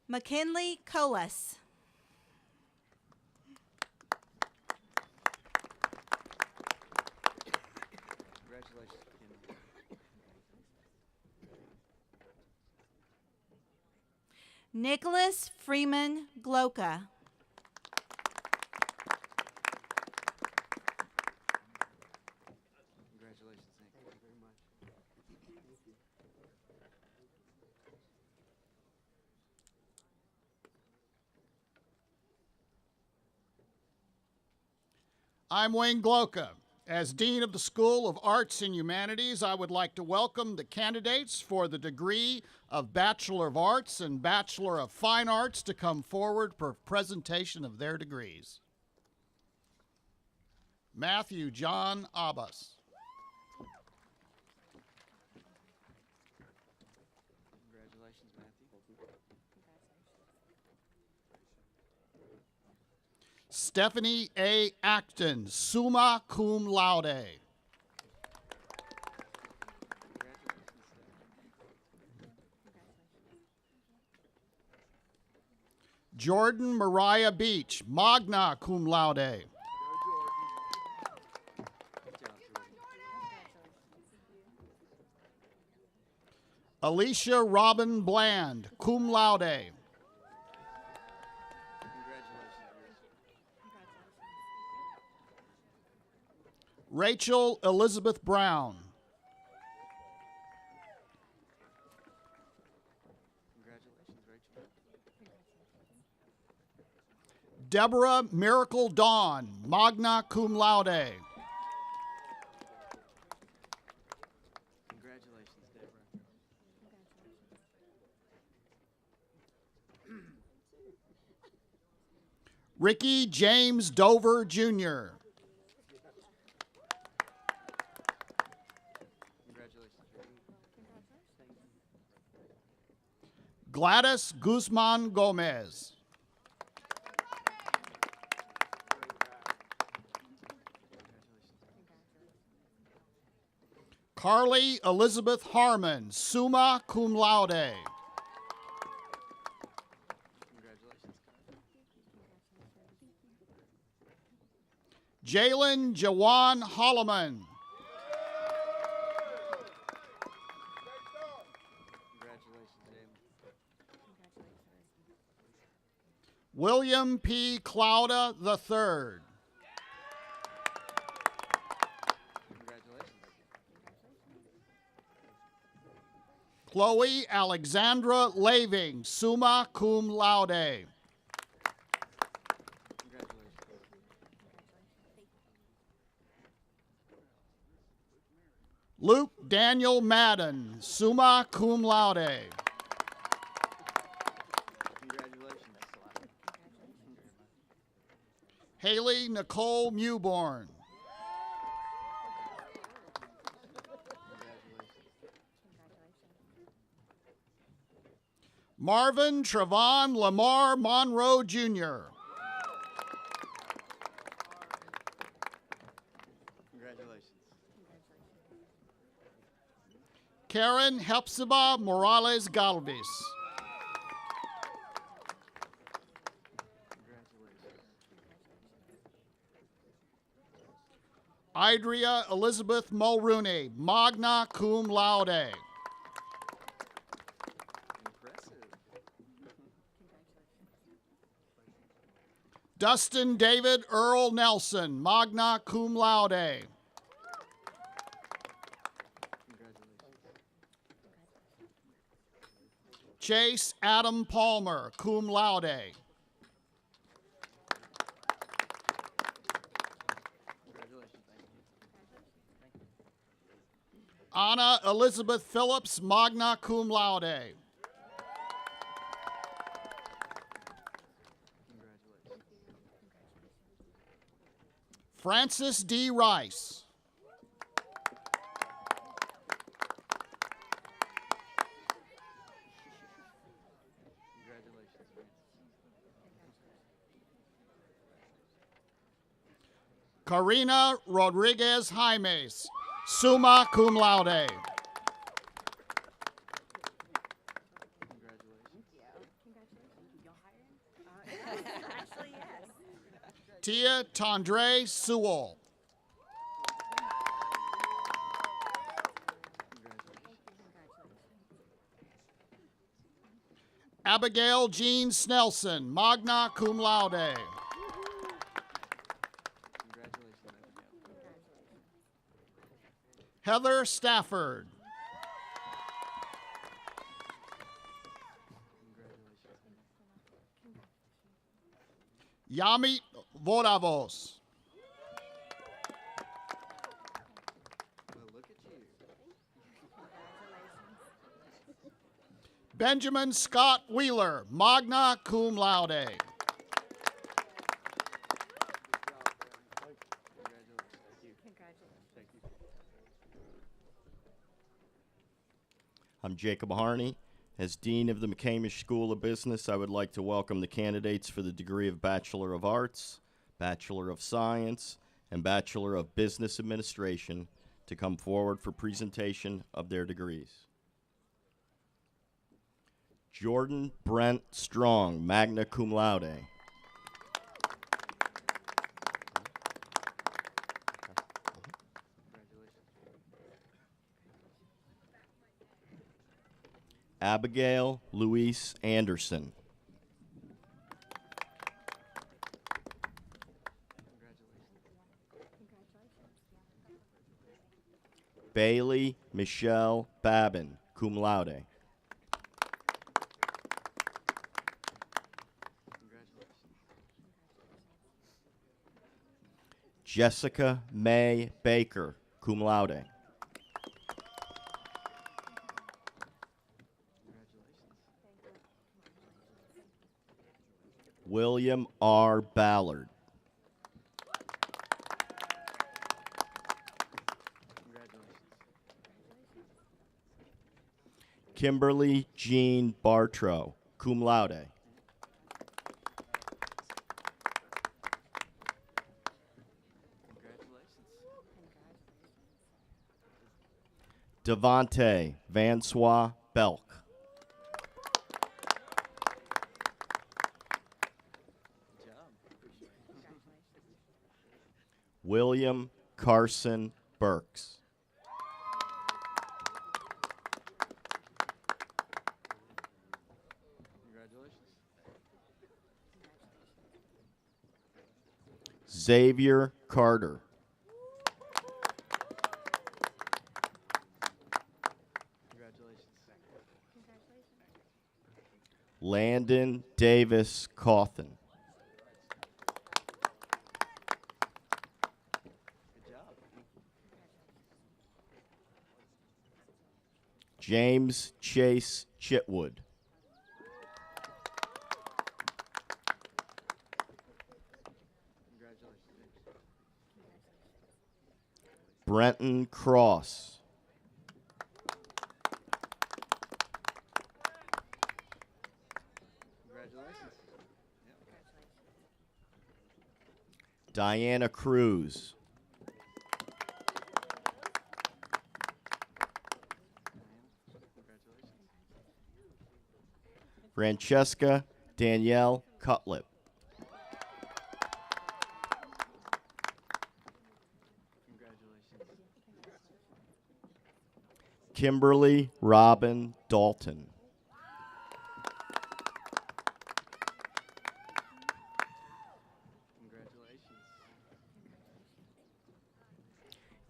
McKinley Colas. Congratulations, Kim. Nicholas Freeman Gloka. Congratulations, thank you very much. I'm Wayne Gloka. As Dean of the School of Arts and Humanities, I would like to welcome the candidates for the degree of Bachelor of Arts and Bachelor of Fine Arts to come forward for presentation of their degrees. Matthew John Abbas. Congratulations, Matthew. Stephanie A. Acton, summa cum laude. Jordan Mariah Beach, magna cum laude. Alicia Robin Bland, cum laude. Rachel Elizabeth Brown. Congratulations, Rachel. Deborah Miracle Dawn, magna cum laude. Congratulations, Deborah. Ricky James Dover, Jr. Congratulations, Ricky. Gladys Guzman Gomez. Carly Elizabeth Harmon, summa cum laude. Congratulations, Jalen Jawan Holloman. Congratulations, Jalen. William P. Clouda III. Congratulations. Chloe Alexandra Laving, summa cum laude. Congratulations. Luke Daniel Madden, summa cum laude. Congratulations. Haley Nicole Mewborn. Marvin Trevon Lamar Monroe, Jr. Congratulations. Karen Hepzibah Morales Galvis. Idria Elizabeth Mulrooney, magna cum laude. Dustin David Earl Nelson, magna cum laude. Chase Adam Palmer, cum laude. Anna Elizabeth Phillips, magna cum laude. Francis D. Rice. Karina Rodriguez Jaimes, summa cum laude. Tia Tondre Sewell. Abigail Jean Snelson, magna cum laude. Heather Stafford. Yamit Vodavos. Benjamin Scott Wheeler, magna cum laude. I'm Jacob Harney. As Dean of the McCamish School of Business, I would like to welcome the candidates for the degree of Bachelor of Arts, Bachelor of Science, and Bachelor of Business Administration to come forward for presentation of their degrees. Jordan Brent Strong, magna cum laude. Abigail Louise Anderson. Bailey Michelle Babin, cum laude. Jessica May Baker, cum laude. William R. Ballard. Kimberly Jean Bartrow, cum laude. Devontae Vansois Belk. William Carson Burks. Xavier Carter. Landon Davis Cawthon. James Chase Chitwood. Brenton Cross. Diana Cruz. Francesca Danielle Cutlip. Kimberly Robin Dalton.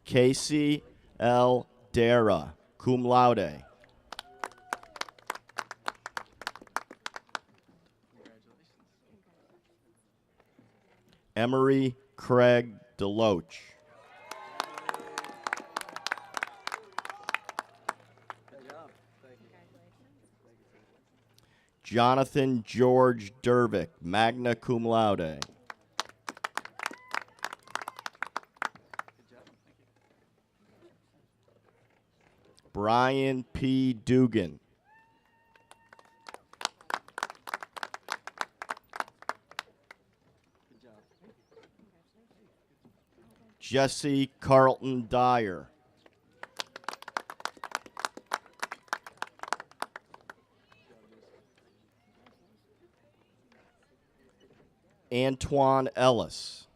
Casey L. Dara, cum laude. Emery Craig Deloach. Jonathan George Dervick, magna cum laude. Brian P. Dugan. Jesse Carlton Dyer. Antoine Ellis.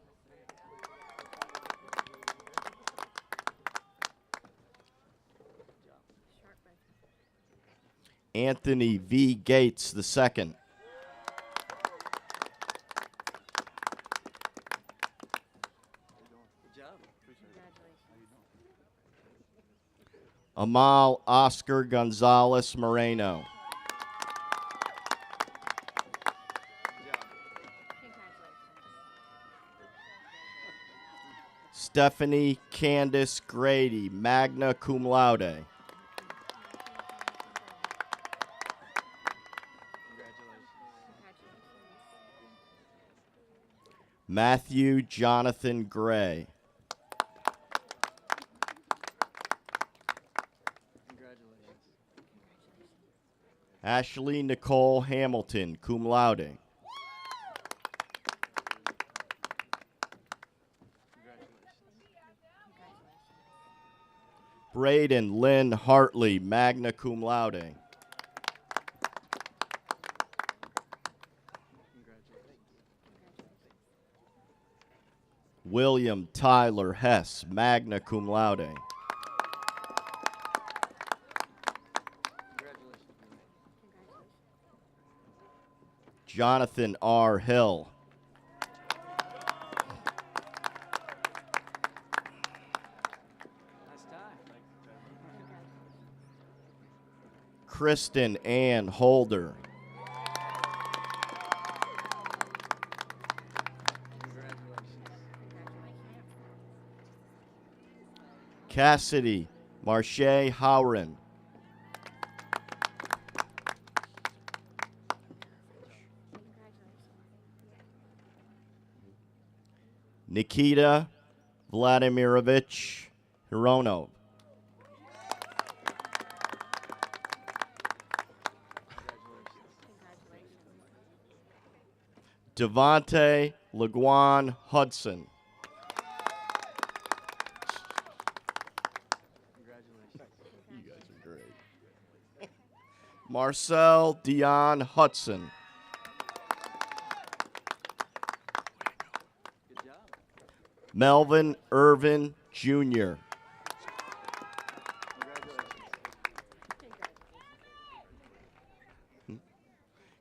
Anthony V. Gates II. Amal Oscar Gonzalez Moreno. Stephanie Candace Grady, magna cum laude. Matthew Jonathan Gray. Ashley Nicole Hamilton, cum laude. Braden Lynn Hartley, magna cum laude. William Tyler Hess, magna cum laude. Jonathan R. Hill. Kristen Ann Holder. Cassidy Marche Howren. Nikita Vladimirovich Hironov. Devontae LeGuan Hudson. You guys are great. Marcel Dion Hudson. Melvin Irvin Jr.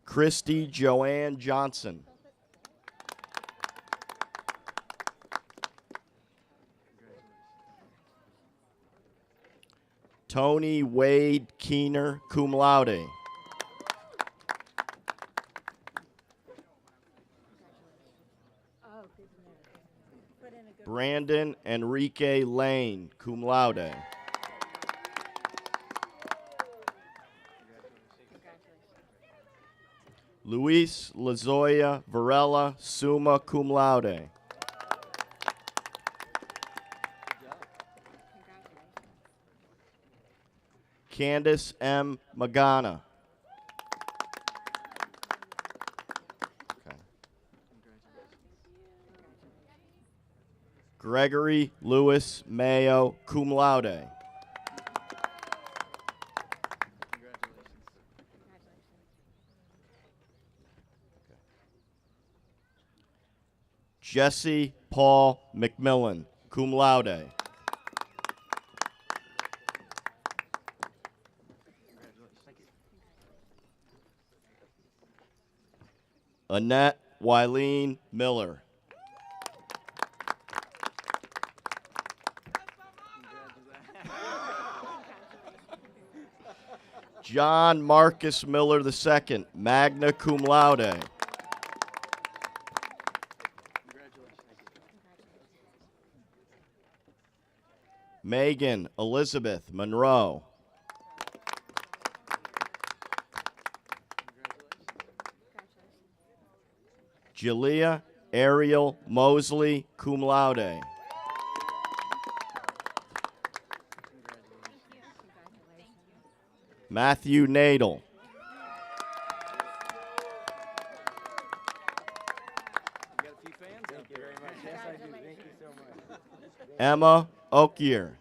Christy Joanne Johnson. Tony Wade Keener, cum laude. Brandon Enrique Lane, cum laude. Luis Lazoya Varela, summa cum laude. Candace M. Magana. Okay. Gregory Lewis Mayo, cum laude. Jesse Paul McMillan, cum laude. Annette Wileen Miller. John Marcus Miller II, magna cum laude. Megan Elizabeth Monroe. Jalea Ariel Mosley, cum laude. Matthew Nadel. Emma Okier.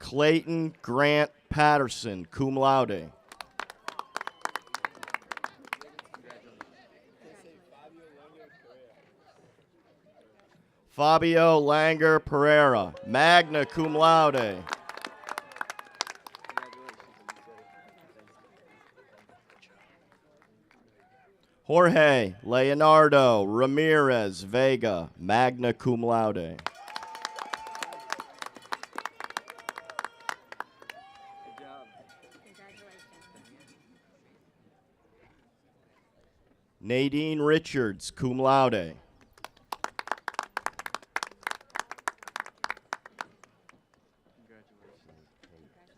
Clayton Grant Patterson, cum laude. Fabio Langer Pereira, magna cum laude. Jorge Leonardo Ramirez Vega, magna cum laude. Nadine Richards, cum laude.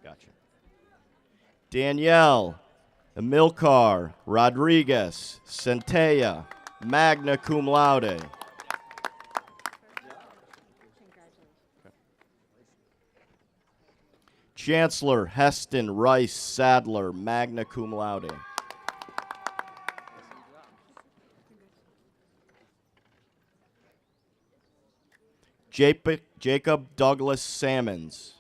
Gotcha. Danielle Emilcar Rodriguez Centella, magna cum laude. Chancellor Heston Rice Sadler, magna cum laude. Jacob Douglas Salmons.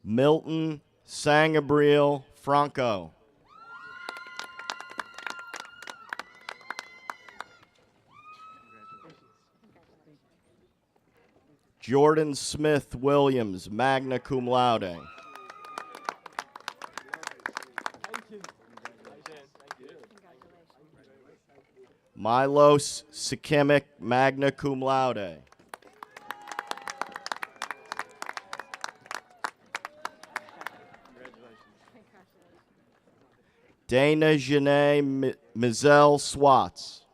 Milton Sangabriel Franco. Jordan Smith Williams, magna cum laude. Milos Sikimic, magna cum laude. Dana Janae Mizelle Swats.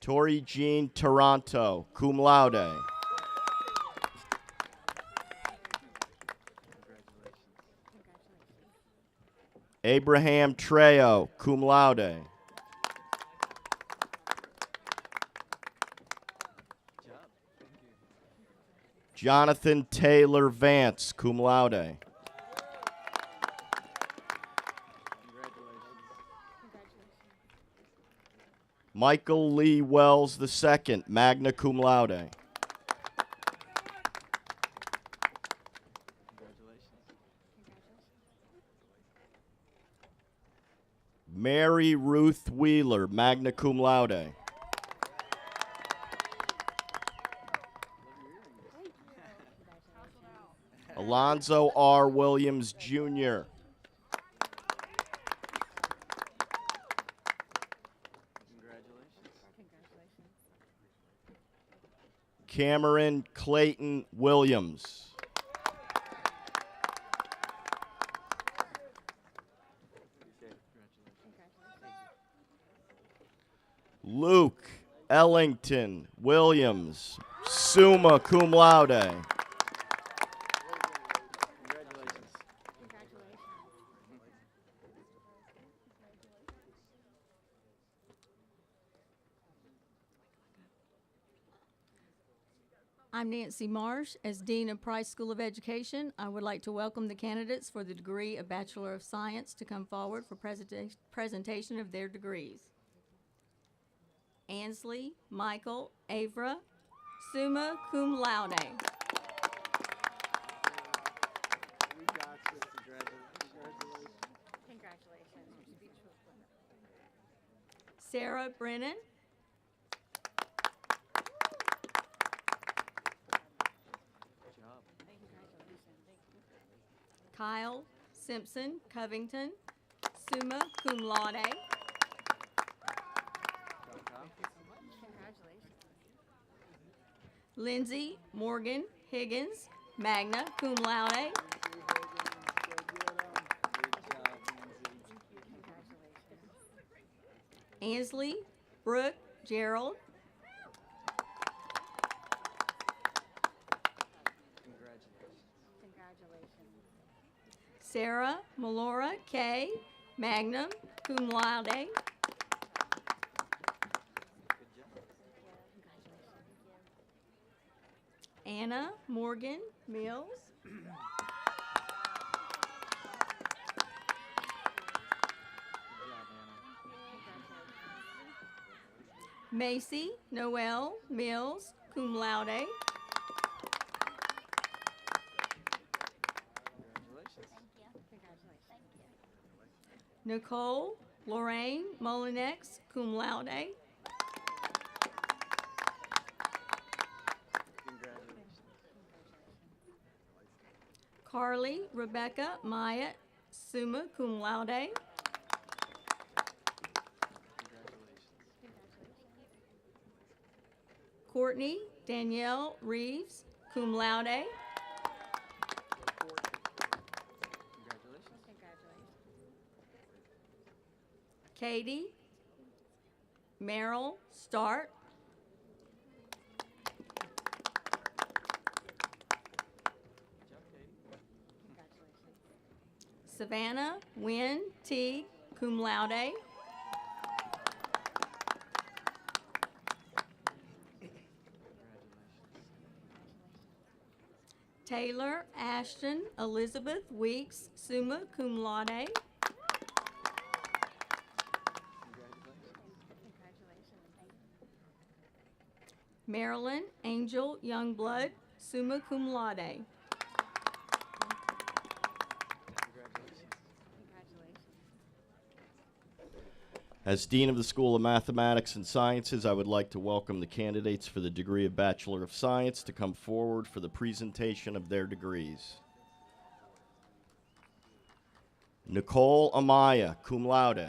Tori Jean Toronto, cum laude. Abraham Trejo, cum laude. Jonathan Taylor Vance, cum laude. Michael Lee Wells II, magna cum laude. Mary Ruth Wheeler, magna cum laude. Alonzo R. Williams, Jr. Cameron Clayton Williams. Luke Ellington Williams, summa cum laude. I'm Nancy Marsh. As Dean of Price School of Education, I would like to welcome the candidates for the degree of Bachelor of Science to come forward for presentation of their degrees. Ansley Michael Avra, summa cum laude. Sarah Brennan. Kyle Simpson Covington, summa cum laude. Lindsay Morgan Higgins, magna cum laude. Ansley Brooke Gerald. Sarah Melora K, magna cum laude. Anna Morgan Mills. Macy Noel Mills, cum laude. Nicole Lorraine Molinex, cum laude. Carly Rebecca Myatt, summa cum laude. Courtney Danielle Reeves, cum laude. Katie Merrill Stark. Savannah Wynn Teague, cum laude. Taylor Ashton Elizabeth Weeks, summa cum laude. Marilyn Angel Youngblood, summa cum laude. As Dean of the School of Mathematics and Sciences, I would like to welcome the candidates for the degree of Bachelor of Science to come forward for the presentation of their degrees. Nicole Amaya, cum laude.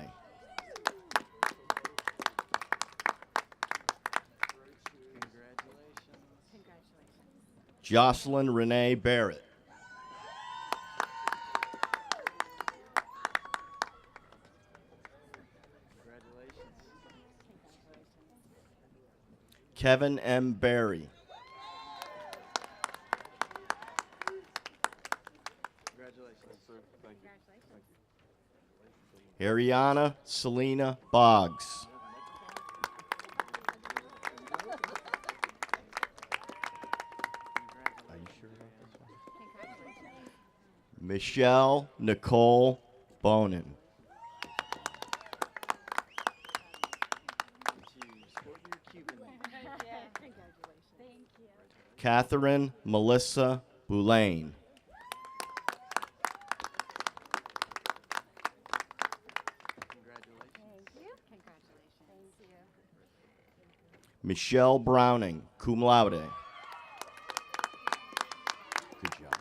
Jocelyn Renee Barrett. Kevin M. Barry. Ariana Selena Boggs. Are you sure about this one? Michelle Nicole Bonin. Catherine Melissa Boulain. Michelle Browning, cum laude. Good job.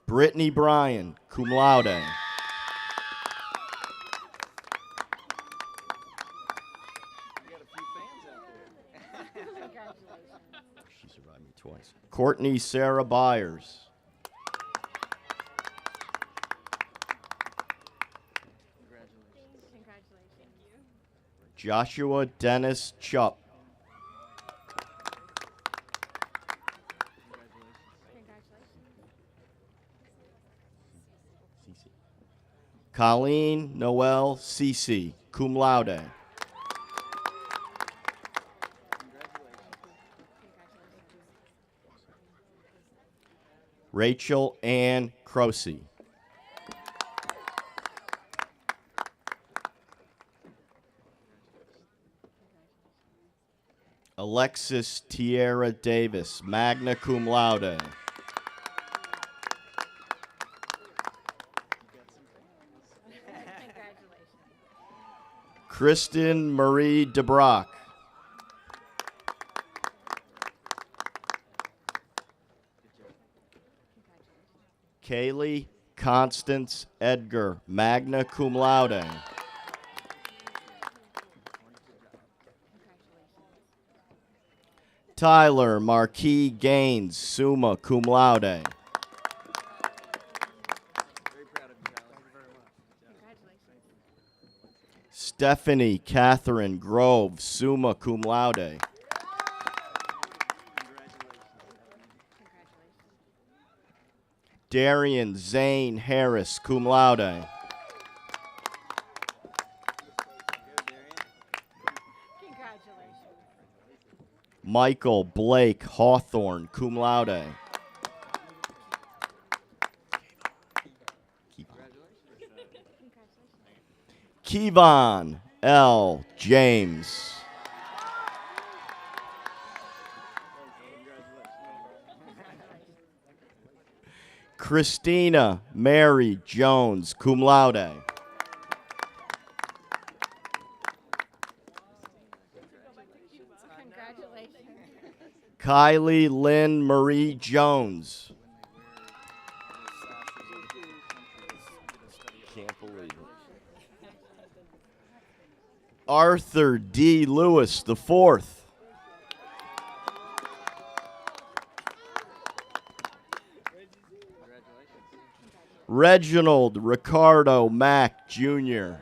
Brittany Bryan, cum laude. She survived me twice. Courtney Sarah Byers. Joshua Dennis Chupp. Colleen Noel Cece, cum laude. Rachel Ann Croce. Alexis Tierra Davis, magna cum laude. Kristen Marie DeBrock. Kaylee Constance Edgar, magna cum laude. Tyler Marquis Gaines, summa cum laude. Stephanie Catherine Grove, summa cum laude. Darian Zane Harris, cum laude. Michael Blake Hawthorne, cum laude. Kevon L. James. Christina Mary Jones, cum laude. Kylie Lynn Marie Jones. Can't believe it. Arthur D. Lewis the fourth. Reginald Ricardo Mack Jr.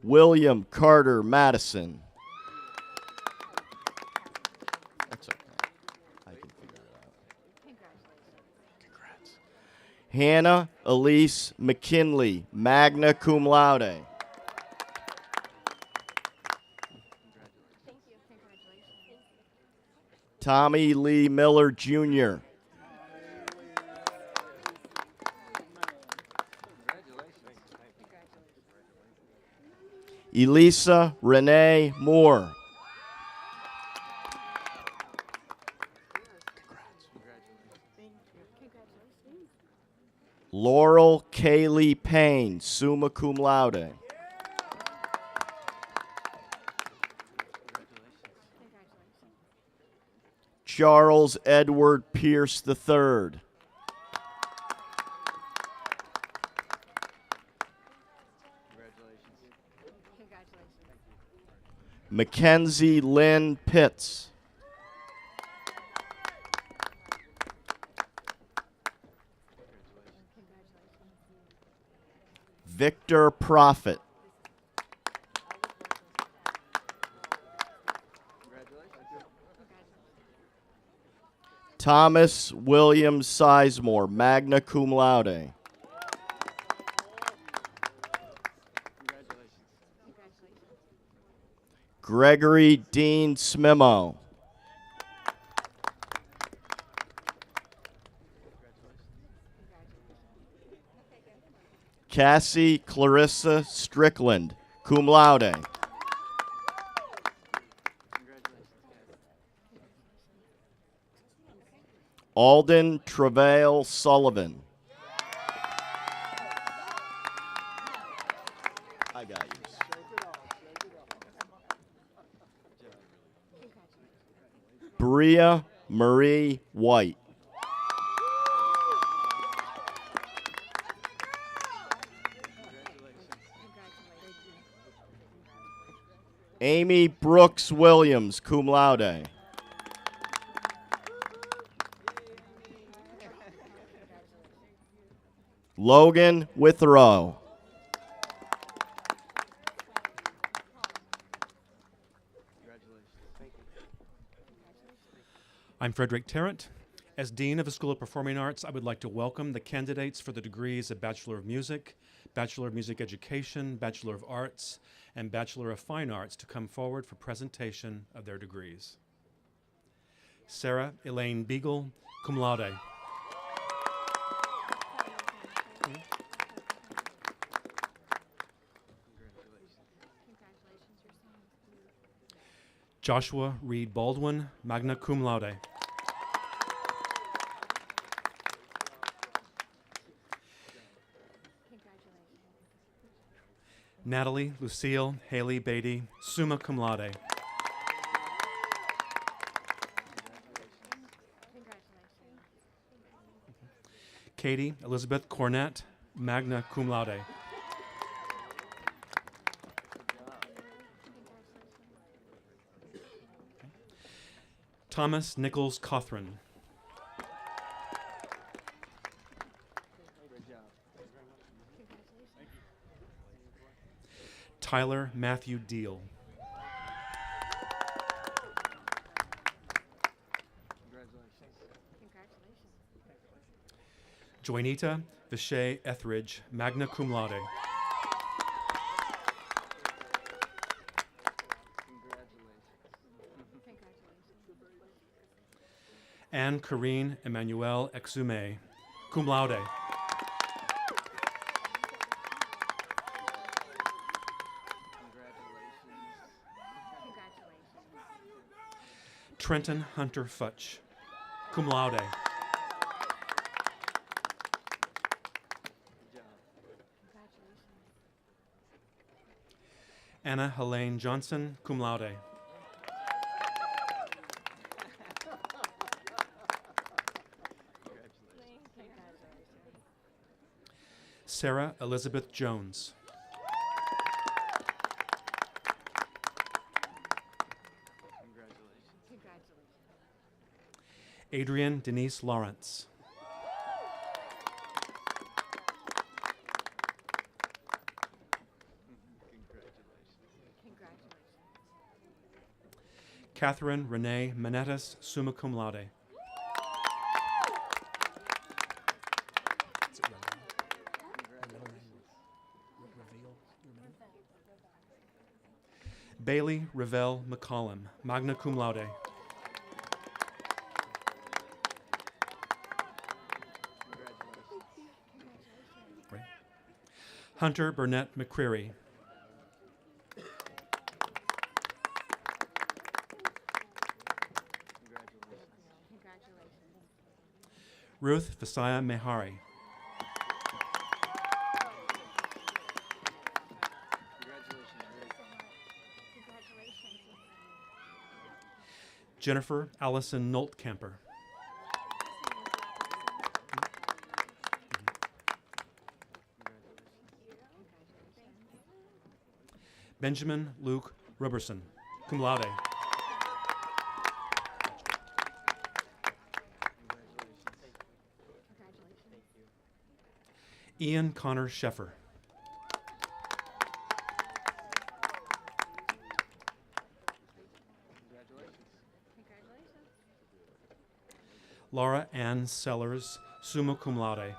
William Carter Madison. That's okay. I can figure it out. Congrats. Hannah Elise McKinley, magna cum laude. Tommy Lee Miller Jr. Elisa Renee Moore. Laurel Kaylee Payne, summa cum laude. Charles Edward Pierce III. Mackenzie Lynn Pitts. Victor Prophet. Thomas William Sizemore, magna cum laude. Gregory Dean Smimo. Cassie Clarissa Strickland, cum laude. Alden Travail Sullivan. I got you. Bria Marie White. Amy Brooks Williams, cum laude. Logan Withrow. I'm Frederick Tarrant. As Dean of the School of Performing Arts, I would like to welcome the candidates for the degrees of Bachelor of Music, Bachelor of Music Education, Bachelor of Arts, and Bachelor of Fine Arts to come forward for presentation of their degrees. Sarah Elaine Beagle, cum laude. Joshua Reed Baldwin, magna cum laude. Natalie Lucille Haley Beatty, summa cum laude. Katie Elizabeth Cornett, magna cum laude. Thomas Nichols Cothran. Tyler Matthew Deal. Joynita Vishay Etheridge, magna cum laude. Anne Corrine Emmanuel Exume, cum laude. Trenton Hunter Futch, cum laude. Anna Helene Johnson, cum laude. Sarah Elizabeth Jones. Adrian Denise Lawrence. Catherine Renee Manetas, summa cum laude. Bailey Revell McCollum, magna cum laude. Hunter Burnett McCreary. Ruth Visaya Mehari. Jennifer Allison Noltkamper. Benjamin Luke Roberson, cum laude. Ian Connor Sheffer. Laura Ann Sellers, summa cum laude.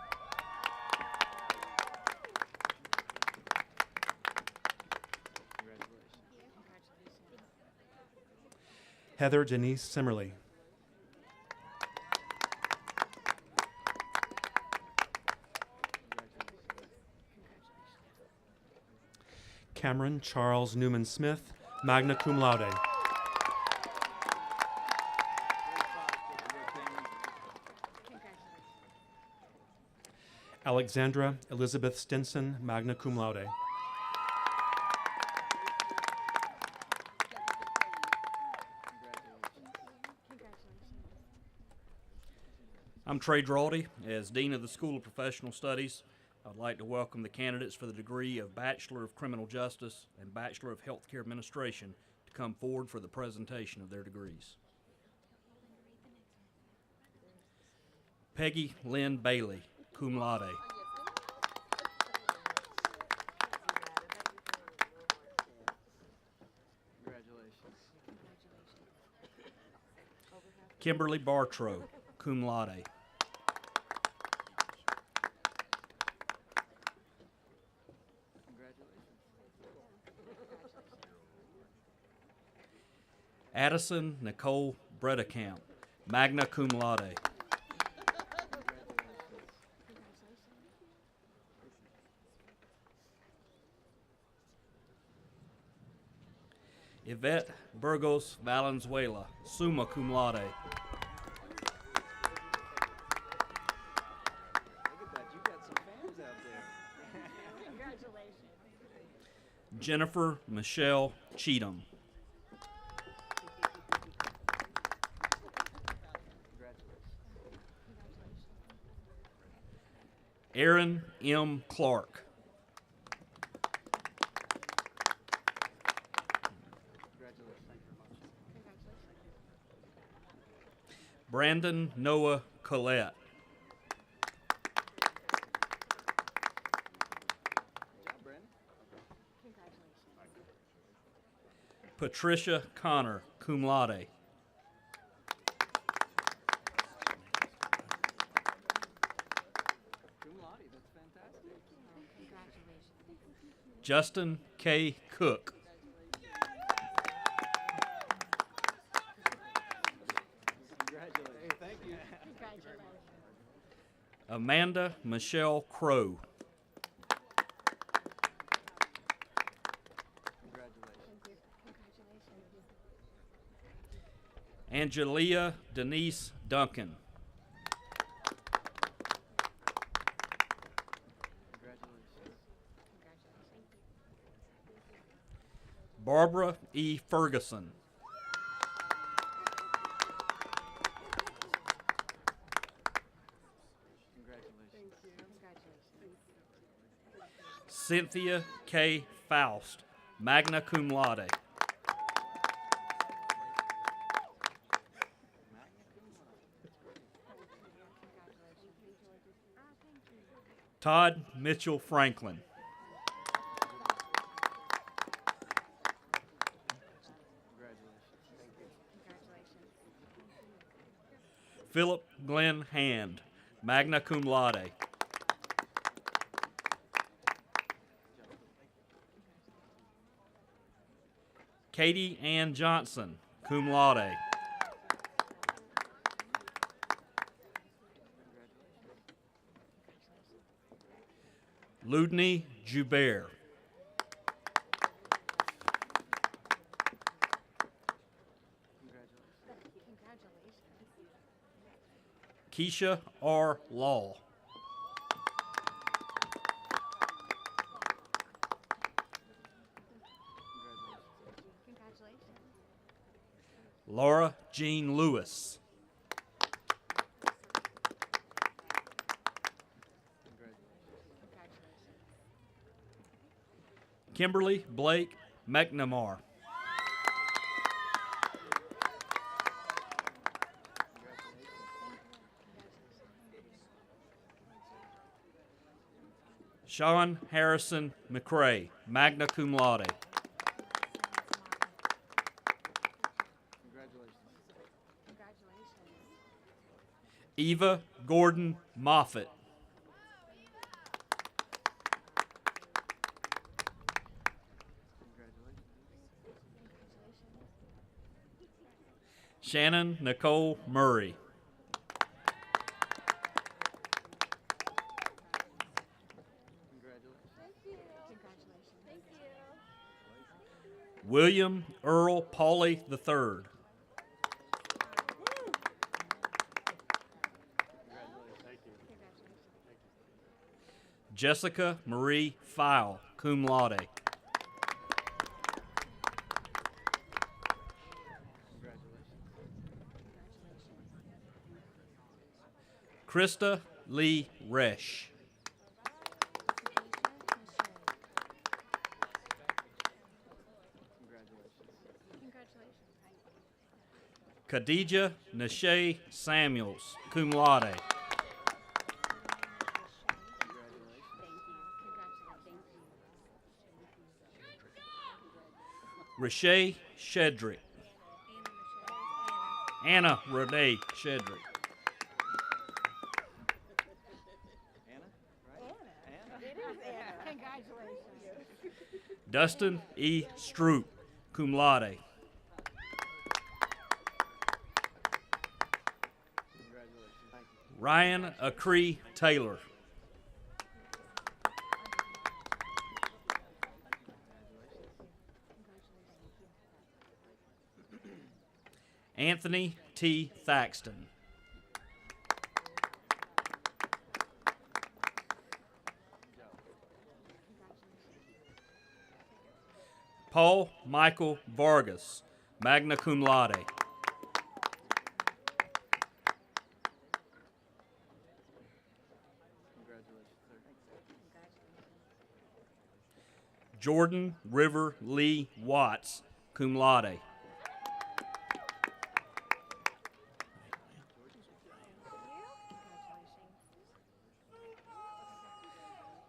Heather Denise Simmerly. Cameron Charles Newman Smith, magna cum laude. Alexandra Elizabeth Stinson, magna cum laude. I'm Trey Drawdy. As Dean of the School of Professional Studies, I'd like to welcome the candidates for the degree of Bachelor of Criminal Justice and Bachelor of Healthcare Administration to come forward for the presentation of their degrees. Peggy Lynn Bailey, cum laude. Kimberly Bartrow, cum laude. Addison Nicole Bredecamp, magna cum laude. Yvette Burgos Valenzuela, summa cum laude. Jennifer Michelle Cheatham. Aaron M. Clark. Brandon Noah Collette. Patricia Connor, cum laude. Justin K. Cook. Amanda Michelle Crow. Angelia Denise Duncan. Barbara E. Ferguson. Cynthia K. Faust, magna cum laude. Todd Mitchell Franklin. Philip Glenn Hand, magna cum laude. Katie Ann Johnson, cum laude. Ludney Joubert. Keisha R. Law. Laura Jean Lewis. Kimberly Blake McNamara. Sean Harrison McCrae, magna cum laude. Eva Gordon Moffitt. Shannon Nicole Murray. William Earl Pauley III. Jessica Marie File, cum laude. Krista Lee Resch. Khadija Nashay Samuels, cum laude. Rashay Shedrick. Anna Renee Shedrick. Dustin E. Stroop, cum laude. Ryan Acree Taylor. Anthony T. Thaxton. Paul Michael Vargas, magna cum laude. Jordan River Lee Watts, cum laude.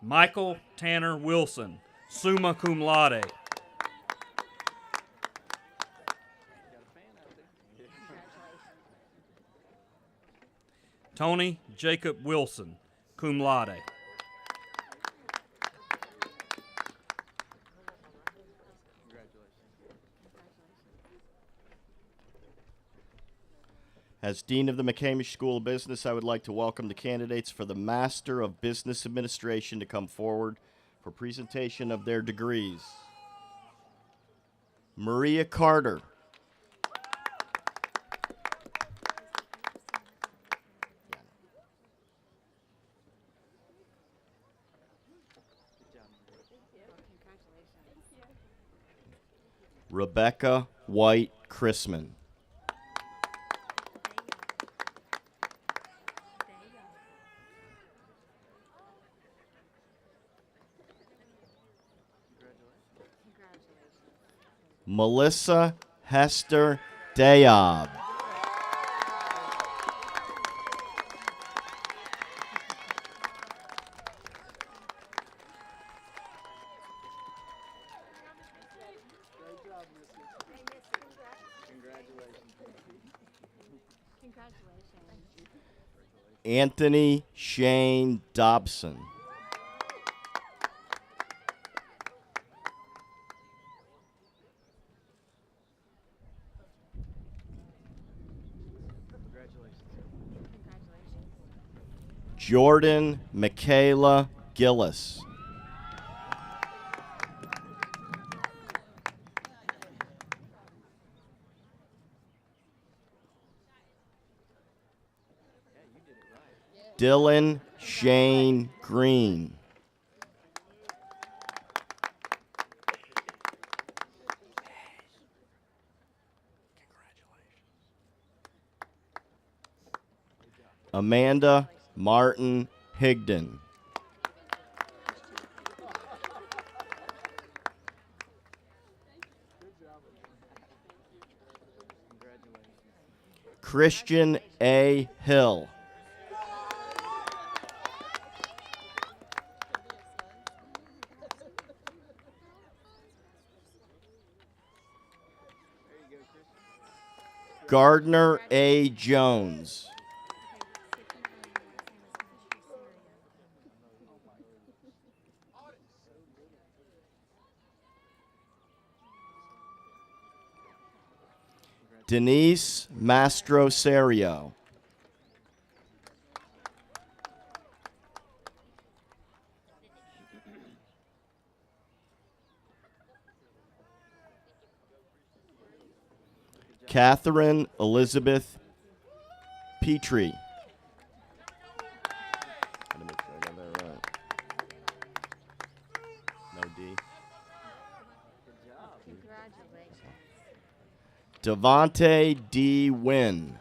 Michael Tanner Wilson, summa cum laude. Tony Jacob Wilson, cum laude. As Dean of the McCamish School of Business, I would like to welcome the candidates for the Master of Business Administration to come forward for presentation of their degrees. Maria Carter. Rebecca White Chrisman. Melissa Hester Dayob. Anthony Shane Dobson. Jordan Michaela Gillis. Dylan Shane Green. Amanda Martin Higdon. Christian A. Hill. Gardner A. Jones. Denise Mastroserio. Catherine Elizabeth Petrie. Gotta make sure I got that right. No D. Devontae D. Wynn.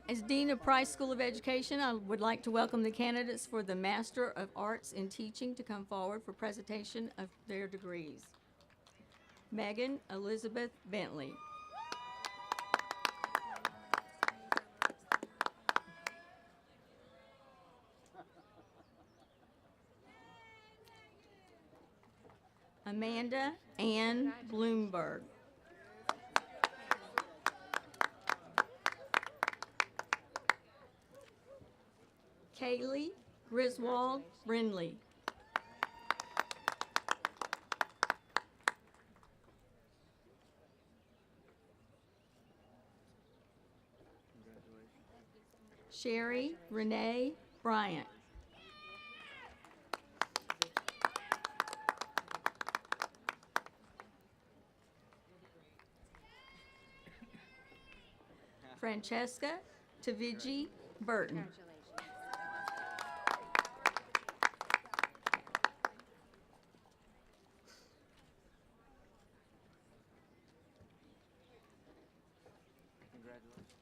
As Dean of Price School of Education, I would like to welcome the candidates for the Master of Arts in Teaching to come forward for presentation of their degrees. Megan Elizabeth Bentley. Amanda Ann Bloomberg. Kaylee Griswold Brindley. Sherry Renee Bryant. Francesca Tavigi Burton.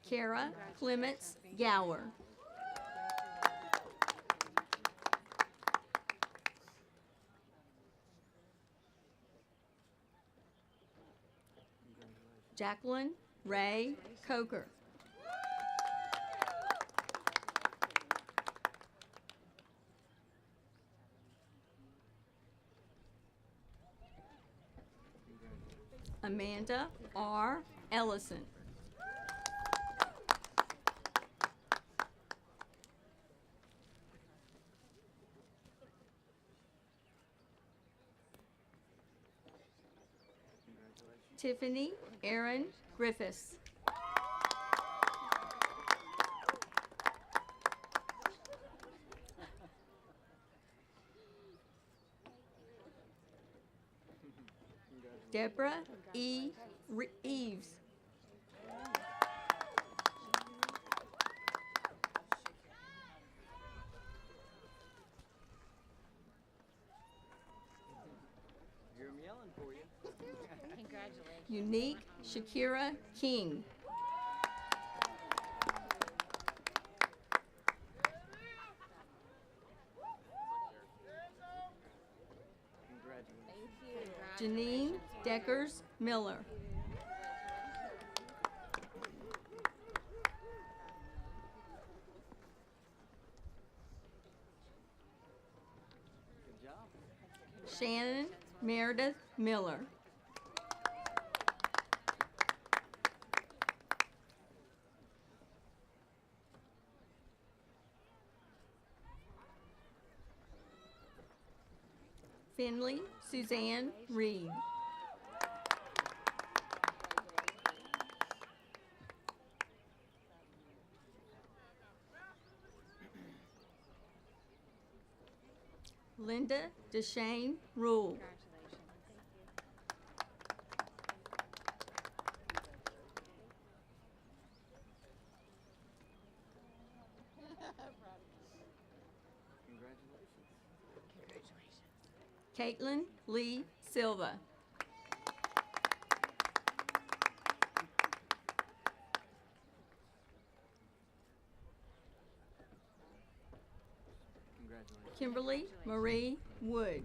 Kara Clements Gower. Jacqueline Ray Coker. Amanda R. Ellison. Tiffany Aaron Griffiths. Deborah E. Eves. I'm yelling for you. Congratulations. Unique Shakira King. Janine Deckers Miller. Good job. Shannon Meredith Miller. Finley Suzanne Reed. Linda Deshane Rule. Caitlin Lee Silva. Kimberly Marie Wood.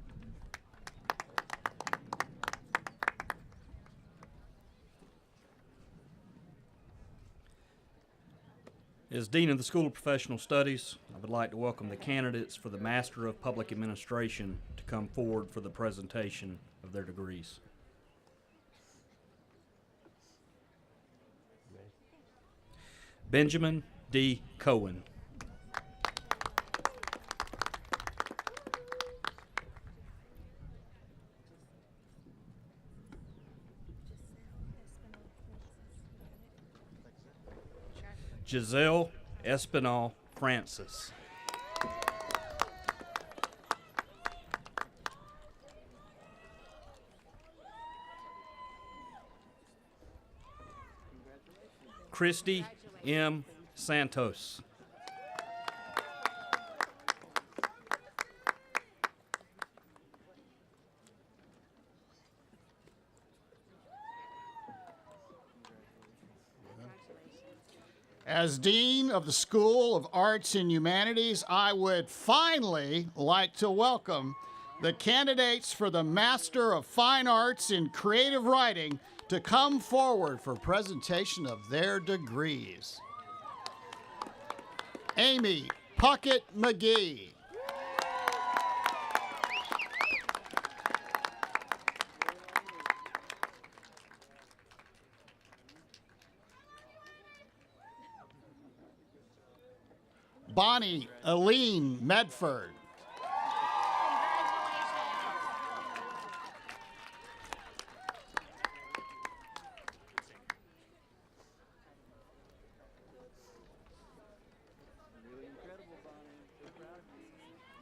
As Dean of the School of Professional Studies, I would like to welcome the candidates for the Master of Public Administration to come forward for the presentation of their degrees. Benjamin D. Cohen. Giselle Espinal Francis. Christy M. Santos. As Dean of the School of Arts and Humanities, I would finally like to welcome the candidates for the Master of Fine Arts in Creative Writing to come forward for presentation of their degrees. Amy Puckett McGee. Bonnie Aline Medford. Really incredible, Bonnie. So proud of you.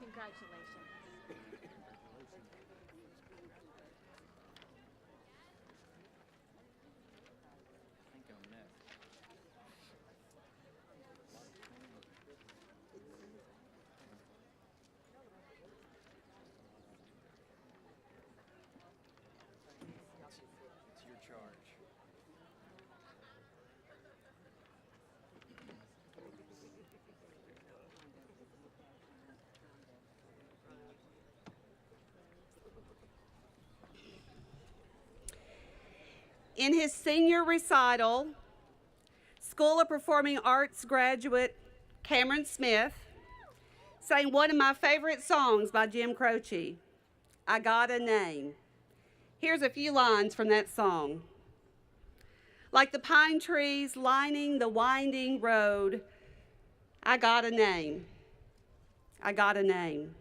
Congratulations. I think I'm next. in his senior recital, School of Performing Arts graduate Cameron Smith sang one of my favorite songs by Jim Croce, I Got a Name. Here's a few lines from that song. Like the pine trees lining the winding road, I got a name. I got a name.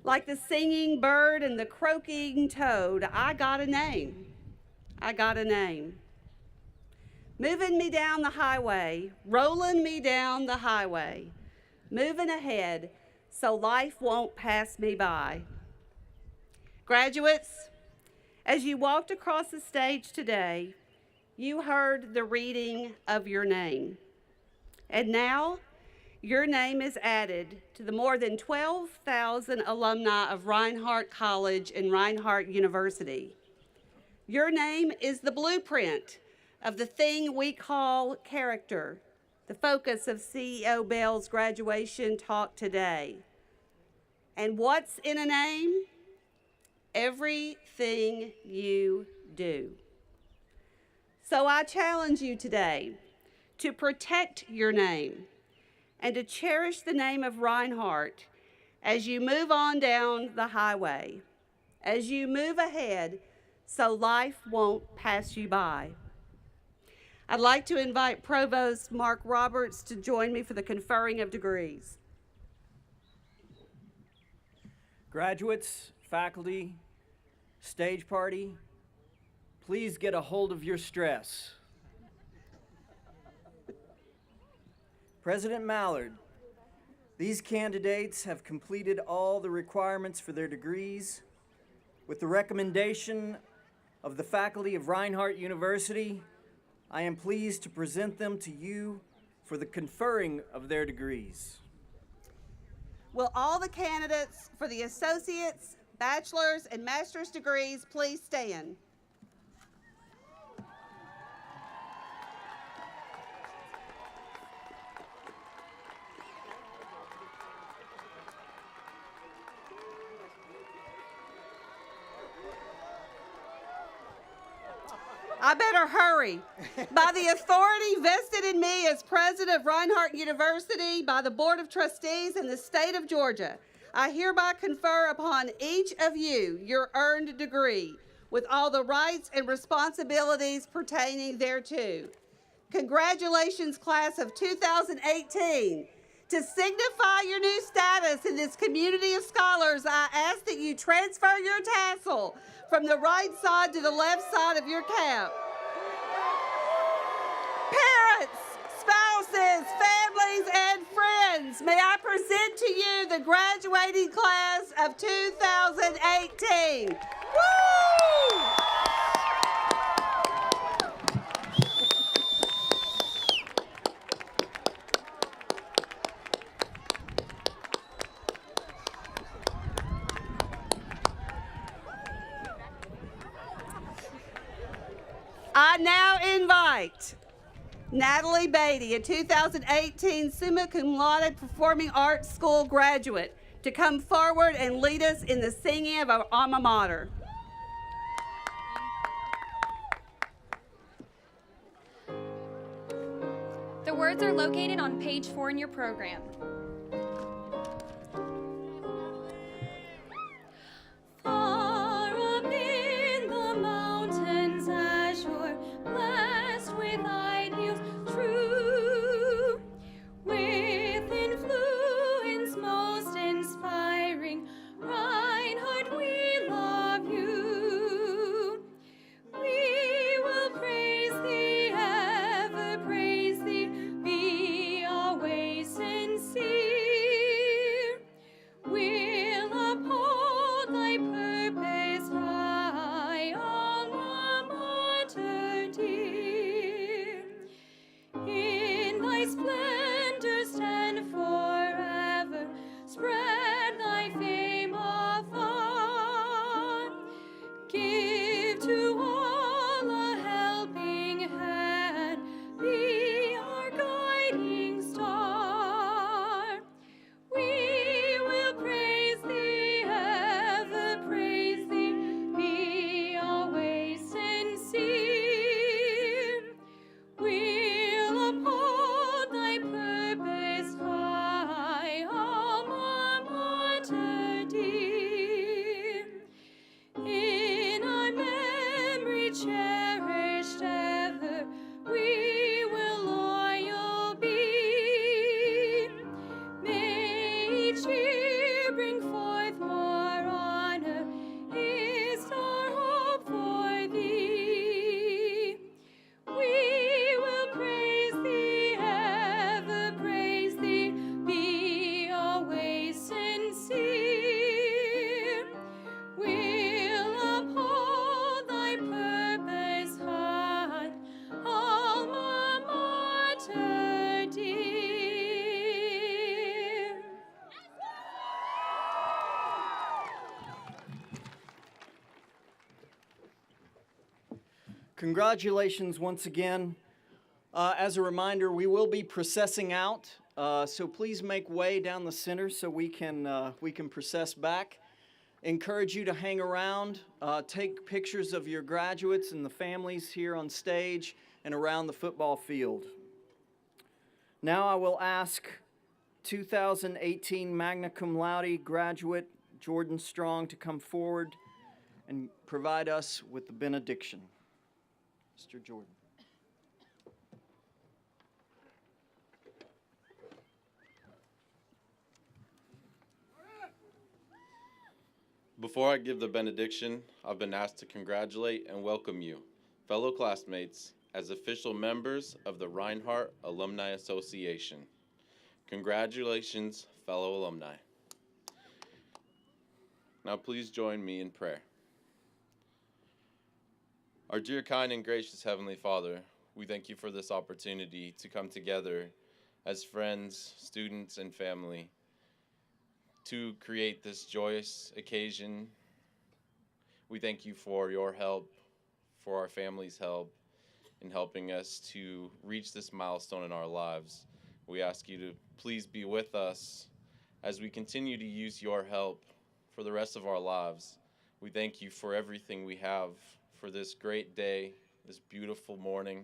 Like the singing bird and the croaking toad, I got a name. I got a name. Moving me down the highway, rolling me down the highway, moving ahead so life won't pass me by. Graduates, as you walked across the stage today, you heard the reading of your name. And now, your name is added to the more than 12,000 alumni of Reinhardt College and Reinhardt University. Your name is the blueprint of the thing we call character, the focus of CEO Bell's graduation talk today. And what's in a name? Everything you do. So I challenge you today to protect your name and to cherish the name of Reinhardt as you move on down the highway, as you move ahead so life won't pass you by. I'd like to invite Provost Mark Roberts to join me for the conferring of degrees. Graduates, faculty, stage party, please get a hold of your stress. President Mallard, these candidates have completed all the requirements for their degrees. With the recommendation of the faculty of Reinhardt University, I am pleased to present them to you for the conferring of their degrees. Will all the candidates for the associate's, bachelor's, and master's degrees please stand? I better hurry. By the authority vested in me as president of Reinhardt University, by the Board of Trustees in the state of Georgia, I hereby confer upon each of you your earned degree with all the rights and responsibilities pertaining thereto. Congratulations, class of 2018. To signify your new status in this community of scholars, I ask that you transfer your tassel from the right side to the left side of your cap. Parents, spouses, families, and friends, may I present to you the graduating class of 2018. Woo! I now invite Natalie Beatty, a 2018 Summa Cum Laude Performing Arts School graduate, to come forward and lead us in the singing of our alma mater. The words are located on page 4 in your program. Far up in the mountains azure, blessed with ideals true, with influence most inspiring, Reinhardt, we love you. We will praise thee, ever praise thee, be always sincere. Congratulations once again. As a reminder, we will be processing out, so please make way down the center so we can process back. Encourage you to hang around, take pictures of your graduates and the families here on stage and around the football field. Now I will ask 2018 magna cum laude graduate Jordan Strong to come forward and provide us with the benediction. Mr. Jordan. Before I give the benediction, I've been asked to congratulate and welcome you, fellow classmates, as official members of the Reinhardt Alumni Association. Congratulations, fellow alumni. Now please join me in prayer. Our dear, kind, and gracious Heavenly Father, we thank you for this opportunity to come together as friends, students, and family to create this joyous occasion. We thank you for your help, for our family's help, in helping us to reach this milestone in our lives. We ask you to please be with us as we continue to use your help for the rest of our lives. We thank you for everything we have for this great day, this beautiful morning,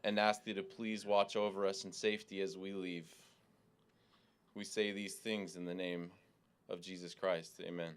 and ask you to please watch over us in safety as we leave. We say these things in the name of Jesus Christ. Amen.